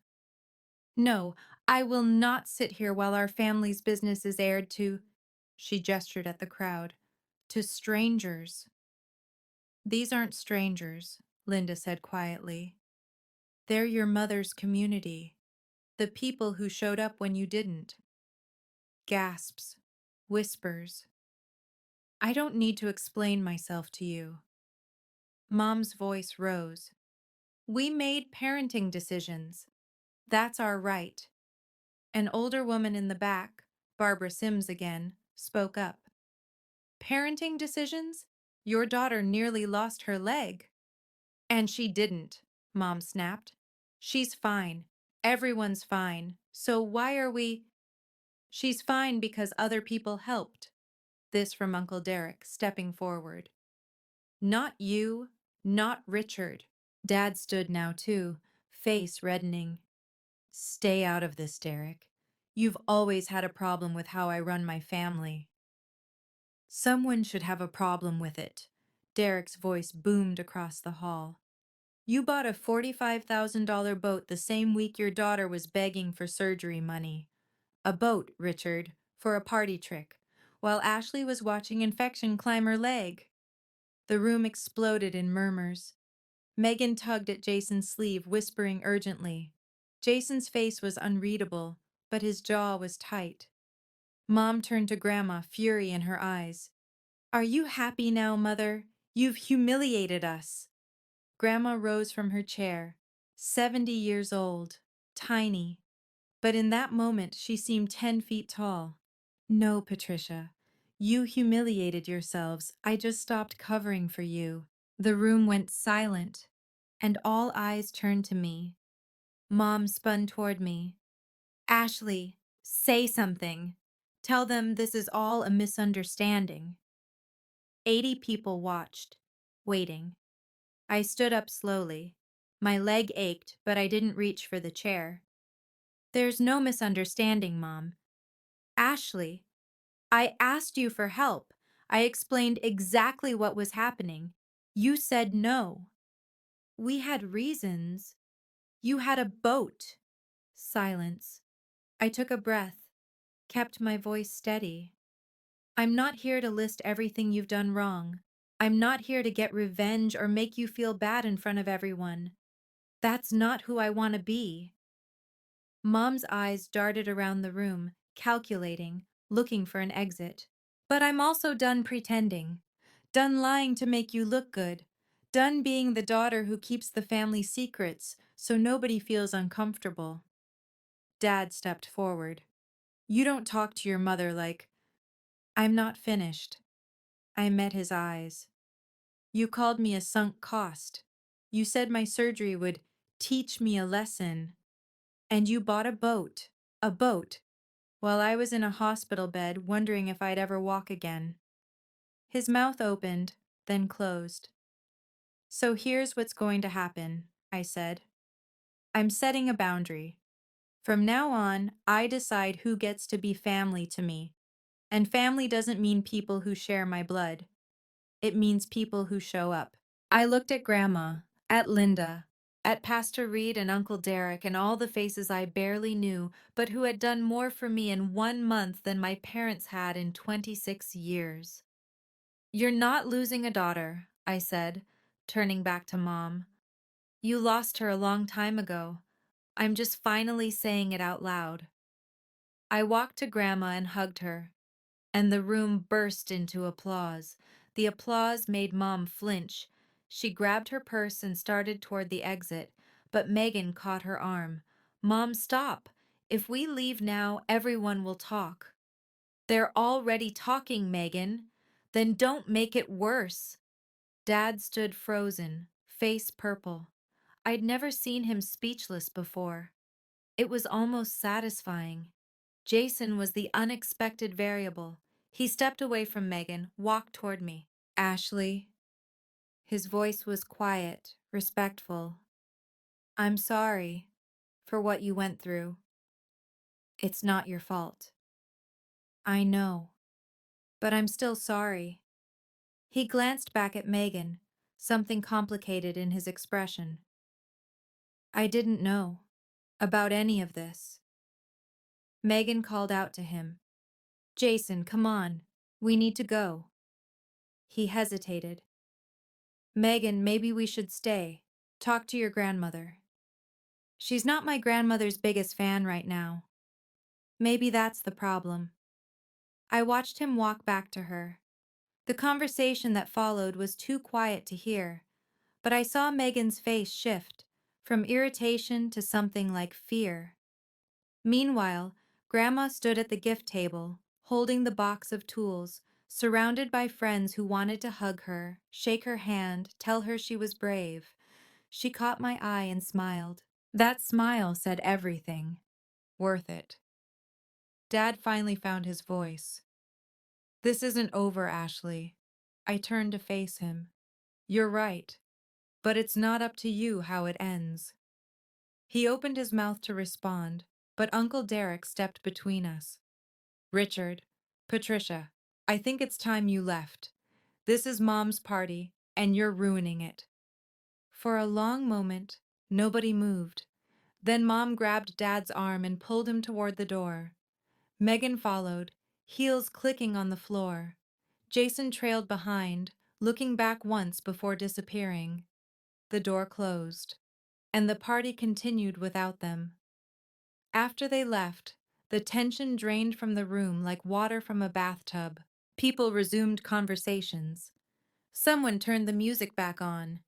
No, I will not sit here while our family's business is aired to, she gestured at the crowd, to strangers. These aren't strangers, Linda said quietly. They're your mother's community, the people who showed up when you didn't. Gasps, whispers. I don't need to explain myself to you. Mom's voice rose. We made parenting decisions. That's our right. An older woman in the back, Barbara Sims again, spoke up. Parenting decisions? Your daughter nearly lost her leg. And she didn't, Mom snapped. She's fine. Everyone's fine. So why are we… She's fine because other people helped. This from Uncle Derek, stepping forward. Not you, not Richard. Dad stood now too, face reddening. Stay out of this, Derek. You've always had a problem with how I run my family. Someone should have a problem with it. Derek's voice boomed across the hall. You bought a $45,000 boat the same week your daughter was begging for surgery money. A boat, Richard, for a party trick, while Ashley was watching infection climb her leg. The room exploded in murmurs. Megan tugged at Jason's sleeve, whispering urgently. Jason's face was unreadable, but his jaw was tight. Mom turned to Grandma, fury in her eyes. Are you happy now, Mother? You've humiliated us. Grandma rose from her chair, 70 years old, tiny, but in that moment she seemed 10 feet tall. No, Patricia, you humiliated yourselves. I just stopped covering for you. The room went silent, and all eyes turned to me. Mom spun toward me. Ashley, say something. Tell them this is all a misunderstanding. 80 people watched, waiting. I stood up slowly. My leg ached, but I didn't reach for the chair. There's no misunderstanding, Mom. Ashley, I asked you for help. I explained exactly what was happening. You said no. We had reasons. You had a boat. Silence. I took a breath, kept my voice steady. I'm not here to list everything you've done wrong. I'm not here to get revenge or make you feel bad in front of everyone. That's not who I want to be. Mom's eyes darted around the room, calculating, looking for an exit. But I'm also done pretending. Done lying to make you look good. Done being the daughter who keeps the family secrets so nobody feels uncomfortable. Dad stepped forward. You don't talk to your mother like… I'm not finished. I met his eyes. You called me a sunk cost. You said my surgery would teach me a lesson. And you bought a boat, while I was in a hospital bed wondering if I'd ever walk again. His mouth opened, then closed. So here's what's going to happen, I said. I'm setting a boundary. From now on, I decide who gets to be family to me. And family doesn't mean people who share my blood. It means people who show up. I looked at Grandma, at Linda, at Pastor Reed and Uncle Derek and all the faces I barely knew, but who had done more for me in 1 month than my parents had in 26 years. You're not losing a daughter, I said, turning back to Mom. You lost her a long time ago. I'm just finally saying it out loud. I walked to Grandma and hugged her, and the room burst into applause. The applause made Mom flinch. She grabbed her purse and started toward the exit, but Megan caught her arm. Mom, stop! If we leave now, everyone will talk. They're already talking, Megan. Then don't make it worse. Dad stood frozen, face purple. I'd never seen him speechless before. It was almost satisfying. Jason was the unexpected variable. He stepped away from Megan, walked toward me. Ashley. His voice was quiet, respectful. I'm sorry for what you went through. It's not your fault. I know, but I'm still sorry. He glanced back at Megan, something complicated in his expression. I didn't know about any of this. Megan called out to him. Jason, come on. We need to go. He hesitated. Megan, maybe we should stay. Talk to your grandmother. She's not my grandmother's biggest fan right now. Maybe that's the problem. I watched him walk back to her. The conversation that followed was too quiet to hear, but I saw Megan's face shift from irritation to something like fear. Meanwhile, Grandma stood at the gift table, holding the box of tools, surrounded by friends who wanted to hug her, shake her hand, tell her she was brave. She caught my eye and smiled. That smile said everything. Worth it. Dad finally found his voice. This isn't over, Ashley. I turned to face him. You're right, but it's not up to you how it ends. He opened his mouth to respond, but Uncle Derek stepped between us. Richard, Patricia, I think it's time you left. This is Mom's party, and you're ruining it. For a long moment, nobody moved. Then Mom grabbed Dad's arm and pulled him toward the door. Megan followed, heels clicking on the floor. Jason trailed behind, looking back once before disappearing. The door closed, and the party continued without them. After they left, the tension drained from the room like water from a bathtub. People resumed conversations. Someone turned the music back on.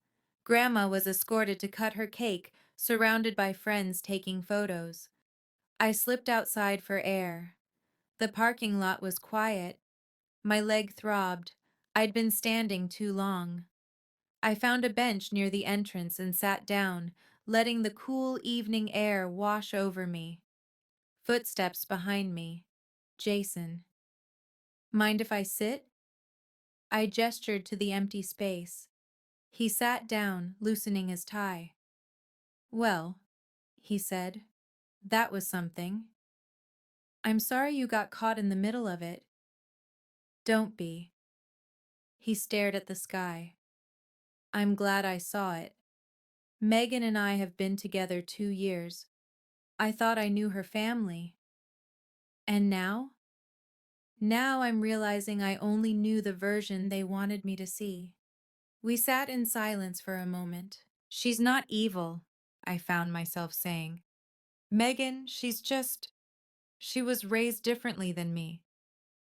Grandma was escorted to cut her cake, surrounded by friends taking photos. I slipped outside for air. The parking lot was quiet. My leg throbbed. I'd been standing too long. I found a bench near the entrance and sat down, letting the cool evening air wash over me. Footsteps behind me. Jason. Mind if I sit? I gestured to the empty space. He sat down, loosening his tie. Well, he said, that was something. I'm sorry you got caught in the middle of it. Don't be. He stared at the sky. I'm glad I saw it. Megan and I have been together 2 years. I thought I knew her family. And now? Now I'm realizing I only knew the version they wanted me to see. We sat in silence for a moment. She's not evil, I found myself saying. Megan, she was raised differently than me.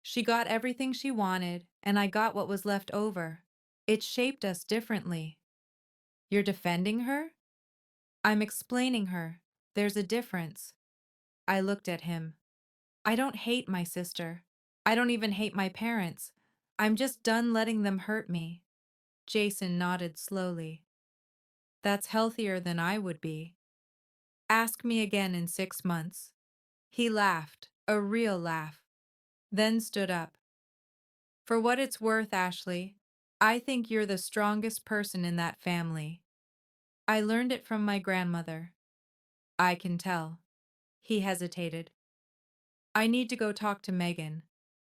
She got everything she wanted, and I got what was left over. It shaped us differently. You're defending her? I'm explaining her. There's a difference. I looked at him. I don't hate my sister. I don't even hate my parents. I'm just done letting them hurt me. Jason nodded slowly. That's healthier than I would be. Ask me again in 6 months. He laughed, a real laugh, then stood up. For what it's worth, Ashley, I think you're the strongest person in that family. I learned it from my grandmother. I can tell. He hesitated. I need to go talk to Megan.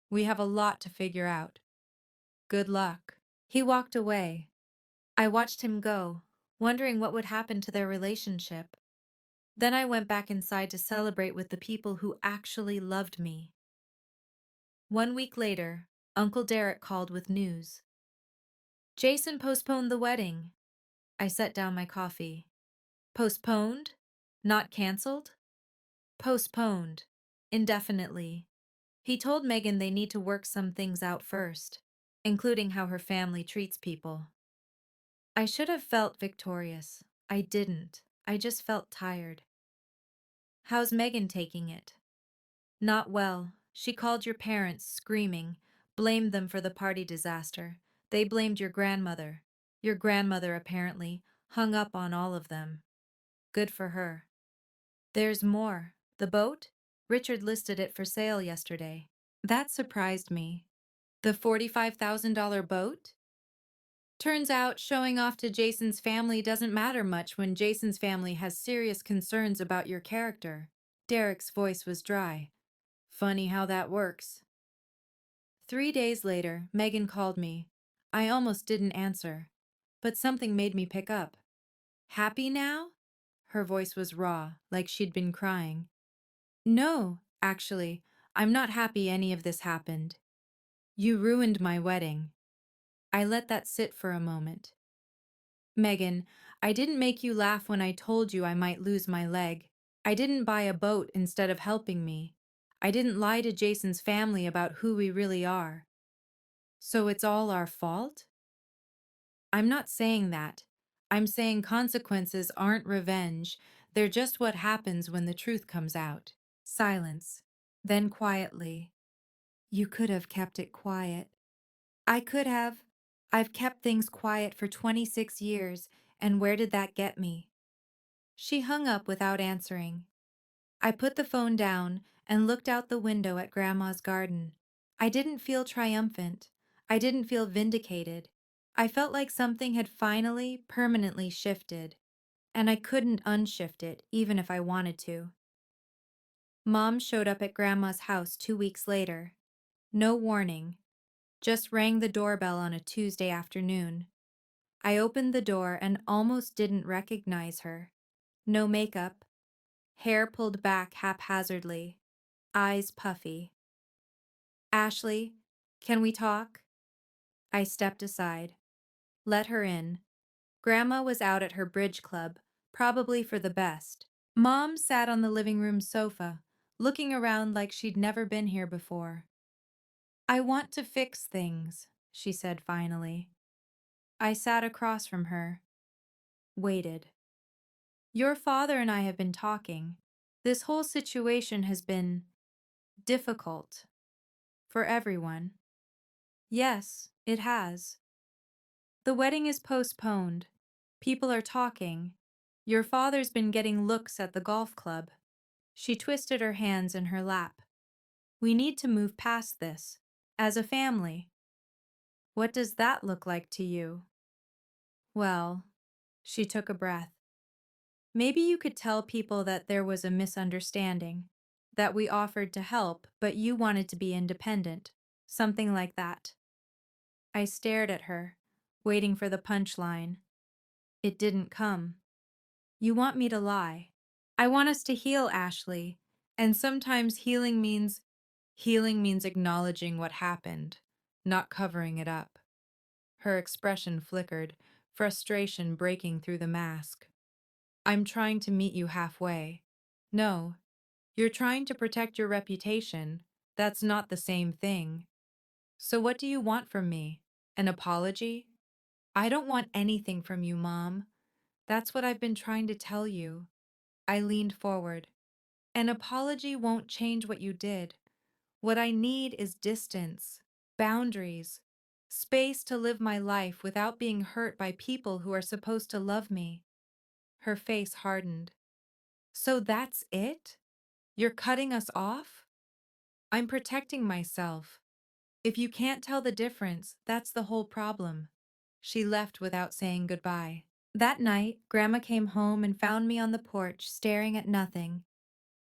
We have a lot to figure out. Good luck. He walked away. I watched him go, wondering what would happen to their relationship. Then I went back inside to celebrate with the people who actually loved me. 1 week later, Uncle Derek called with news. Jason postponed the wedding. I set down my coffee. Postponed? Not canceled? Postponed. Indefinitely. He told Megan they need to work some things out first, including how her family treats people. I should have felt victorious. I didn't. I just felt tired. How's Megan taking it? Not well. She called your parents, screaming, blamed them for the party disaster. They blamed your grandmother. Your grandmother, apparently, hung up on all of them. Good for her. There's more. The boat? Richard listed it for sale yesterday. That surprised me. The $45,000 boat? Turns out showing off to Jason's family doesn't matter much when Jason's family has serious concerns about your character. Derek's voice was dry. Funny how that works. 3 days later, Megan called me. I almost didn't answer, but something made me pick up. Happy now? Her voice was raw, like she'd been crying. No, actually, I'm not happy any of this happened. You ruined my wedding. I let that sit for a moment. Megan, I didn't make you laugh when I told you I might lose my leg. I didn't buy a boat instead of helping me. I didn't lie to Jason's family about who we really are. So it's all our fault? I'm not saying that. I'm saying consequences aren't revenge. They're just what happens when the truth comes out. Silence. Then quietly. You could have kept it quiet. I could have. I've kept things quiet for 26 years, and where did that get me? She hung up without answering. I put the phone down and looked out the window at Grandma's garden. I didn't feel triumphant. I didn't feel vindicated. I felt like something had finally, permanently shifted, and I couldn't unshift it, even if I wanted to. Mom showed up at Grandma's house 2 weeks later. No warning, just rang the doorbell on a Tuesday afternoon. I opened the door and almost didn't recognize her. No makeup, hair pulled back haphazardly, eyes puffy. Ashley, can we talk? I stepped aside. Let her in. Grandma was out at her bridge club, probably for the best. Mom sat on the living room sofa, looking around like she'd never been here before. I want to fix things, she said finally. I sat across from her, waited. Your father and I have been talking. This whole situation has been difficult for everyone. Yes, it has. The wedding is postponed. People are talking. Your father's been getting looks at the golf club. She twisted her hands in her lap. We need to move past this. As a family. What does that look like to you? Well, she took a breath. Maybe you could tell people that there was a misunderstanding, that we offered to help, but you wanted to be independent. Something like that. I stared at her, waiting for the punchline. It didn't come. You want me to lie. I want us to heal, Ashley. And sometimes healing means acknowledging what happened, not covering it up. Her expression flickered, frustration breaking through the mask. I'm trying to meet you halfway. No, you're trying to protect your reputation. That's not the same thing. So what do you want from me? An apology? I don't want anything from you, Mom. That's what I've been trying to tell you. I leaned forward. An apology won't change what you did. What I need is distance, boundaries, space to live my life without being hurt by people who are supposed to love me. Her face hardened. So that's it? You're cutting us off? I'm protecting myself. If you can't tell the difference, that's the whole problem. She left without saying goodbye. That night, Grandma came home and found me on the porch, staring at nothing.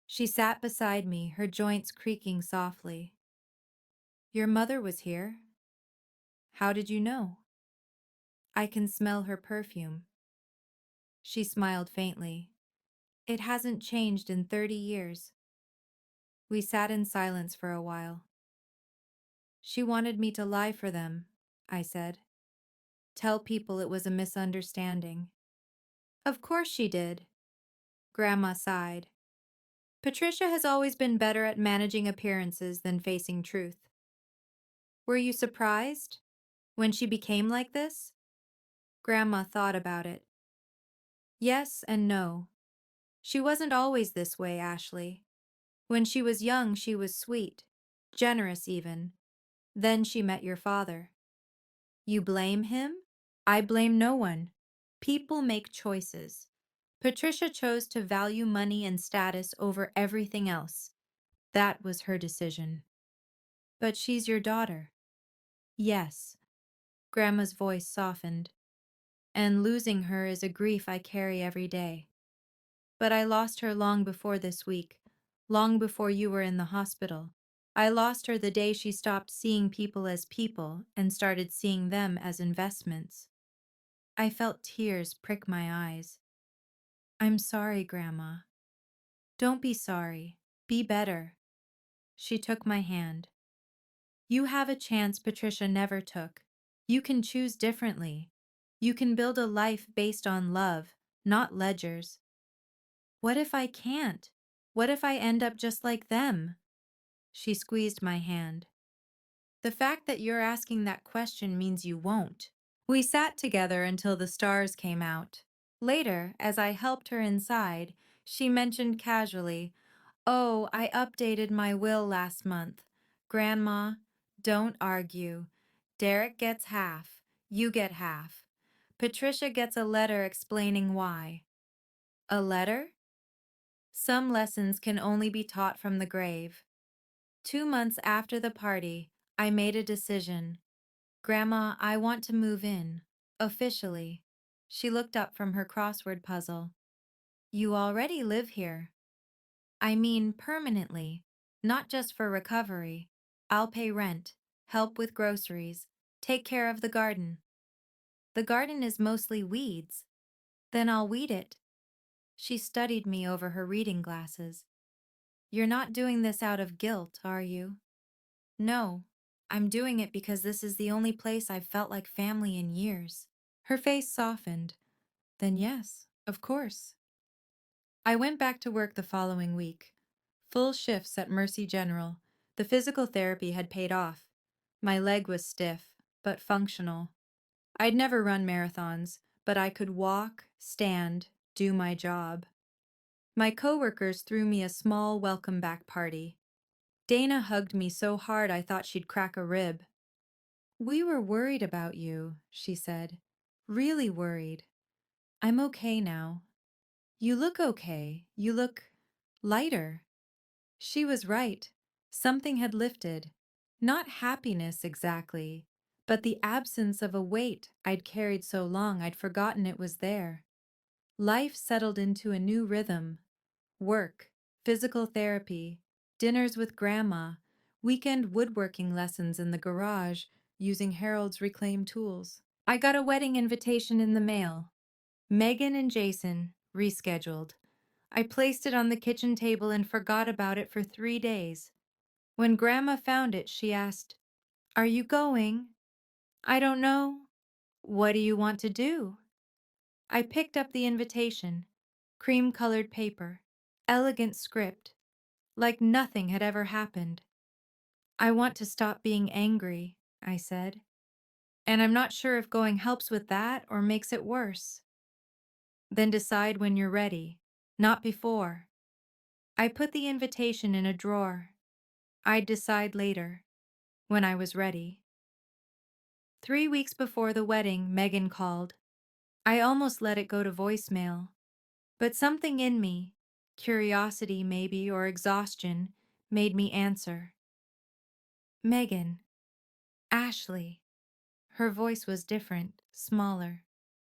She sat beside me, her joints creaking softly. Your mother was here. How did you know? I can smell her perfume. She smiled faintly. It hasn't changed in 30 years. We sat in silence for a while. She wanted me to lie for them, I said. Tell people it was a misunderstanding. Of course she did. Grandma sighed. Patricia has always been better at managing appearances than facing truth. Were you surprised when she became like this? Grandma thought about it. Yes and no. She wasn't always this way, Ashley. When she was young, she was sweet, generous even. Then she met your father. You blame him? I blame no one. People make choices. Patricia chose to value money and status over everything else. That was her decision. But she's your daughter. Yes. Grandma's voice softened. And losing her is a grief I carry every day. But I lost her long before this week, long before you were in the hospital. I lost her the day she stopped seeing people as people and started seeing them as investments. I felt tears prick my eyes. I'm sorry, Grandma. Don't be sorry. Be better. She took my hand. You have a chance Patricia never took. You can choose differently. You can build a life based on love, not ledgers. What if I can't? What if I end up just like them? She squeezed my hand. The fact that you're asking that question means you won't. We sat together until the stars came out. Later, as I helped her inside, she mentioned casually, "Oh, I updated my will last month. Grandma, don't argue. Derek gets half. You get half. Patricia gets a letter explaining why." A letter? Some lessons can only be taught from the grave. 2 months after the party, I made a decision. Grandma, I want to move in. Officially. She looked up from her crossword puzzle. You already live here. I mean permanently, not just for recovery. I'll pay rent, help with groceries, take care of the garden. The garden is mostly weeds. Then I'll weed it. She studied me over her reading glasses. You're not doing this out of guilt, are you? No, I'm doing it because this is the only place I've felt like family in years. Her face softened. Then yes, of course. I went back to work the following week. Full shifts at Mercy General. The physical therapy had paid off. My leg was stiff, but functional. I'd never run marathons, but I could walk, stand, do my job. My coworkers threw me a small welcome back party. Dana hugged me so hard I thought she'd crack a rib. We were worried about you, she said. Really worried. I'm okay now. You look okay. You look lighter. She was right. Something had lifted. Not happiness exactly, but the absence of a weight I'd carried so long I'd forgotten it was there. Life settled into a new rhythm. Work, physical therapy, dinners with Grandma, weekend woodworking lessons in the garage using Harold's reclaimed tools. I got a wedding invitation in the mail. Megan and Jason, rescheduled. I placed it on the kitchen table and forgot about it for 3 days. When Grandma found it, she asked, "Are you going?" "I don't know." "What do you want to do?" I picked up the invitation. Cream-colored paper. Elegant script. Like nothing had ever happened. "I want to stop being angry," I said. "And I'm not sure if going helps with that or makes it worse." "Then decide when you're ready. Not before." I put the invitation in a drawer. I'd decide later, when I was ready. 3 weeks before the wedding, Megan called. I almost let it go to voicemail. But something in me, curiosity maybe or exhaustion, made me answer. "Megan." "Ashley." Her voice was different, smaller.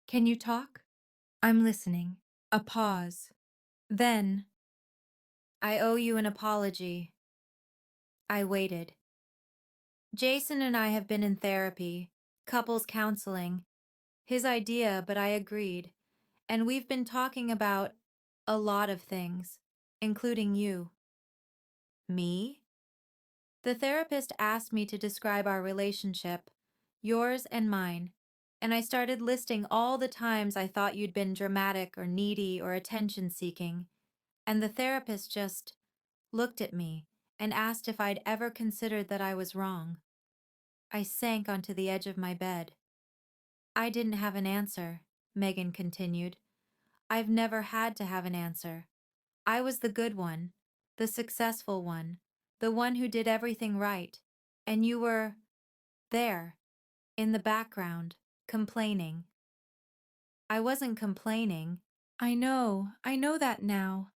"Can you talk?" "I'm listening." A pause. Then, "I owe you an apology." I waited. "Jason and I have been in therapy, couples counseling. His idea, but I agreed. And we've been talking about a lot of things, including you." "Me?" "The therapist asked me to describe our relationship, yours and mine, and I started listing all the times I thought you'd been dramatic or needy or attention-seeking, and the therapist just looked at me and asked if I'd ever considered that I was wrong." I sank onto the edge of my bed. "I didn't have an answer," Megan continued. "I've never had to have an answer. I was the good one, the successful one, the one who did everything right. And you were there, in the background, complaining. I wasn't complaining. I know that now.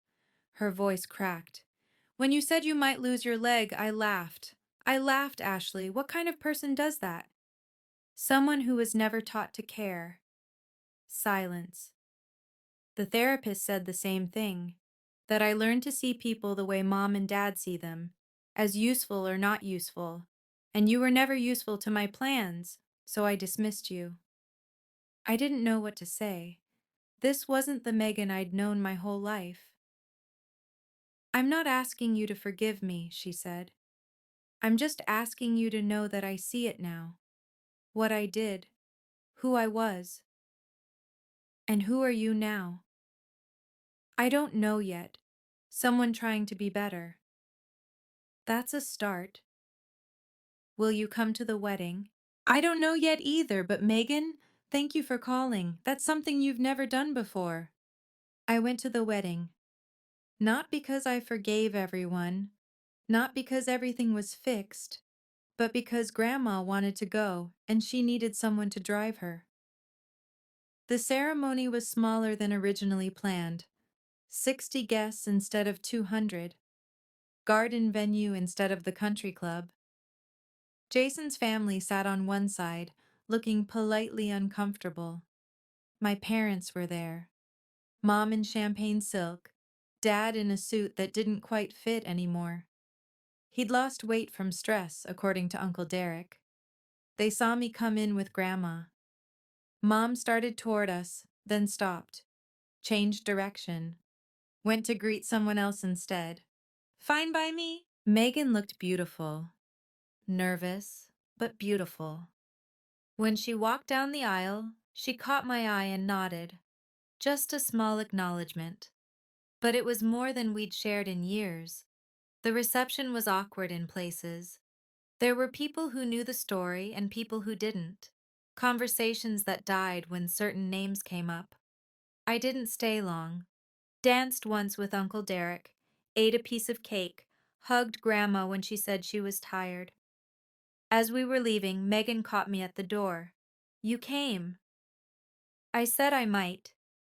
Her voice cracked. When you said you might lose your leg, I laughed. I laughed, Ashley. What kind of person does that? Someone who was never taught to care. Silence. The therapist said the same thing, that I learned to see people the way mom and dad see them, as useful or not useful, and you were never useful to my plans, so I dismissed you. I didn't know what to say. This wasn't the Megan I'd known my whole life. I'm not asking you to forgive me, she said. I'm just asking you to know that I see it now. What I did, who I was. And who are you now? I don't know yet. Someone trying to be better. That's a start. Will you come to the wedding? I don't know yet either, but Megan, thank you for calling. That's something you've never done before. I went to the wedding. Not because I forgave everyone, not because everything was fixed, but because Grandma wanted to go and she needed someone to drive her. The ceremony was smaller than originally planned. 60 guests instead of 200. Garden venue instead of the country club. Jason's family sat on one side, looking politely uncomfortable. My parents were there. Mom in champagne silk, Dad in a suit that didn't quite fit anymore. He'd lost weight from stress, according to Uncle Derek. They saw me come in with Grandma. Mom started toward us, then stopped, changed direction, went to greet someone else instead. Fine by me? Megan looked beautiful, nervous, but beautiful. When she walked down the aisle, she caught my eye and nodded. Just a small acknowledgement. But it was more than we'd shared in years. The reception was awkward in places. There were people who knew the story and people who didn't. Conversations that died when certain names came up. I didn't stay long. Danced once with Uncle Derek, ate a piece of cake, hugged Grandma when she said she was tired. As we were leaving, Megan caught me at the door. You came. I said I might.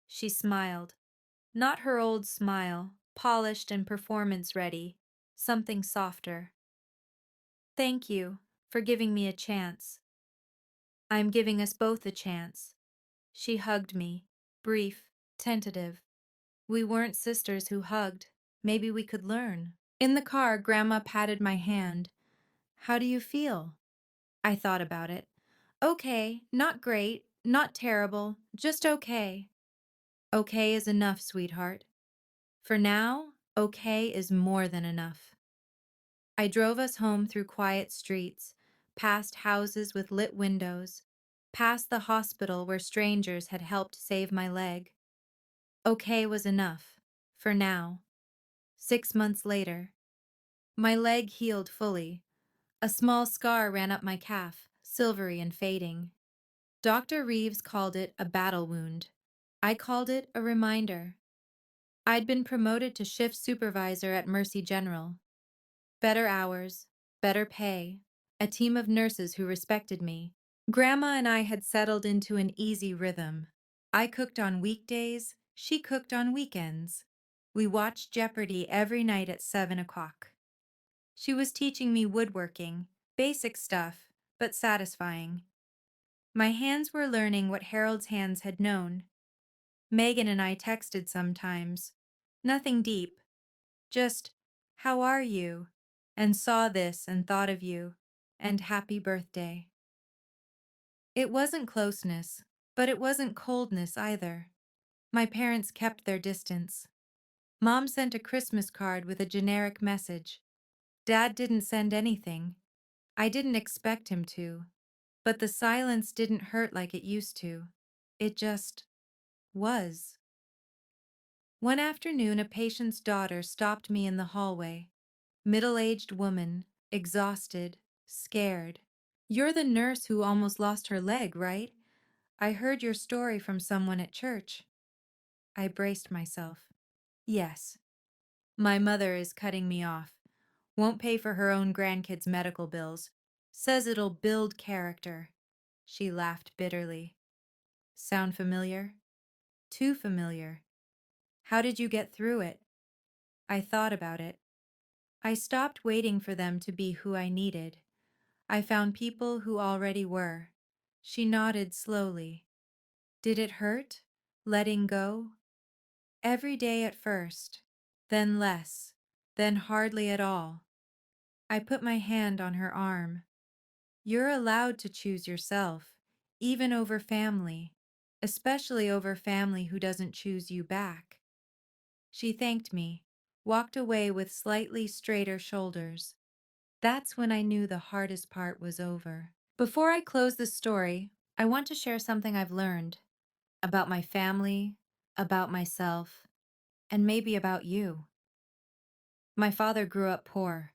She smiled. Not her old smile, polished and performance ready, something softer. Thank you for giving me a chance. I'm giving us both a chance. She hugged me, brief, tentative. We weren't sisters who hugged. Maybe we could learn. In the car, Grandma patted my hand. How do you feel? I thought about it. Okay, not great, not terrible, just okay. Okay is enough, sweetheart. For now, okay is more than enough. I drove us home through quiet streets, past houses with lit windows, past the hospital where strangers had helped save my leg. Okay was enough. For now. 6 months later. My leg healed fully. A small scar ran up my calf, silvery and fading. Dr. Reeves called it a battle wound. I called it a reminder. I'd been promoted to shift supervisor at Mercy General. Better hours, better pay, a team of nurses who respected me. Grandma and I had settled into an easy rhythm. I cooked on weekdays, she cooked on weekends. We watched Jeopardy every night at 7 o'clock. She was teaching me woodworking, basic stuff, but satisfying. My hands were learning what Harold's hands had known. Megan and I texted sometimes. Nothing deep. Just, how are you? And saw this and thought of you. And happy birthday. It wasn't closeness, but it wasn't coldness either. My parents kept their distance. Mom sent a Christmas card with a generic message. Dad didn't send anything. I didn't expect him to. But the silence didn't hurt like it used to. It just was. One afternoon, a patient's daughter stopped me in the hallway. Middle-aged woman, exhausted, scared. You're the nurse who almost lost her leg, right? I heard your story from someone at church. I braced myself. Yes. My mother is cutting me off. Won't pay for her own grandkids' medical bills. Says it'll build character. She laughed bitterly. Sound familiar? Too familiar. How did you get through it? I thought about it. I stopped waiting for them to be who I needed. I found people who already were. She nodded slowly. Did it hurt? Letting go? Every day at first, then less, then hardly at all. I put my hand on her arm. You're allowed to choose yourself, even over family, especially over family who doesn't choose you back. She thanked me, walked away with slightly straighter shoulders. That's when I knew the hardest part was over. Before I close this story, I want to share something I've learned about my family, about myself, and maybe about you. My father grew up poor,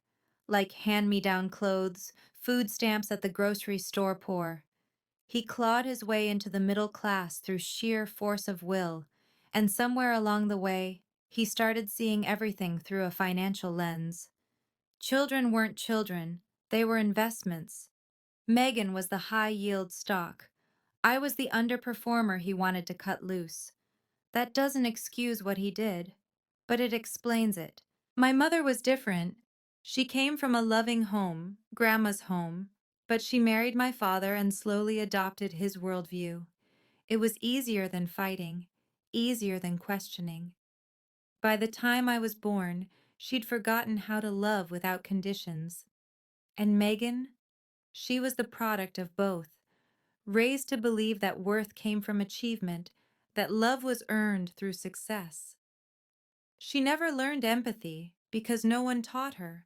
like hand-me-down clothes, food stamps at the grocery store poor. He clawed his way into the middle class through sheer force of will, and somewhere along the way, he started seeing everything through a financial lens. Children weren't children, they were investments. Megan was the high-yield stock. I was the underperformer he wanted to cut loose. That doesn't excuse what he did, but it explains it. My mother was different. She came from a loving home, Grandma's home, but she married my father and slowly adopted his worldview. It was easier than fighting, easier than questioning. By the time I was born, she'd forgotten how to love without conditions. And Megan, she was the product of both, raised to believe that worth came from achievement, that love was earned through success. She never learned empathy because no one taught her.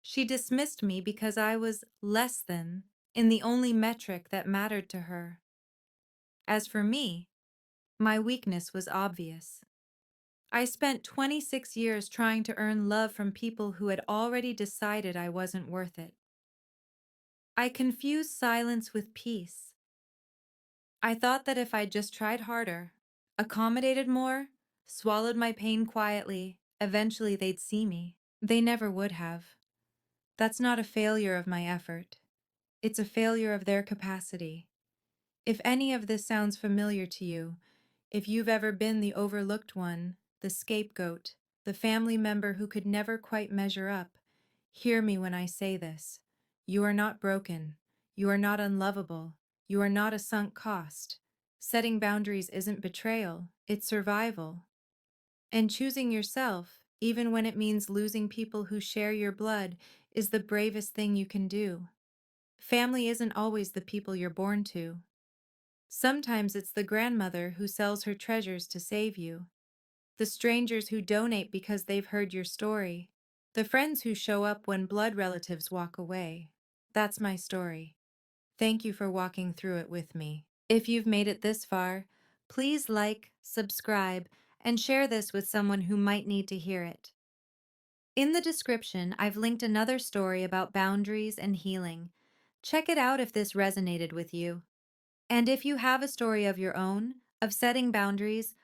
She dismissed me because I was less than in the only metric that mattered to her. As for me, my weakness was obvious. I spent 26 years trying to earn love from people who had already decided I wasn't worth it. I confused silence with peace. I thought that if I just tried harder, accommodated more, swallowed my pain quietly, eventually they'd see me. They never would have. That's not a failure of my effort. It's a failure of their capacity. If any of this sounds familiar to you, if you've ever been the overlooked one, the scapegoat, the family member who could never quite measure up, hear me when I say this. You are not broken. You are not unlovable. You are not a sunk cost. Setting boundaries isn't betrayal, it's survival. And choosing yourself, even when it means losing people who share your blood, is the bravest thing you can do. Family isn't always the people you're born to. Sometimes it's the grandmother who sells her treasures to save you, the strangers who donate because they've heard your story, the friends who show up when blood relatives walk away. That's my story. Thank you for walking through it with me. If you've made it this far, please like, subscribe, and share this with someone who might need to hear it. In the description, I've linked another story about boundaries and healing. Check it out if this resonated with you. And if you have a story of your own, of setting boundaries,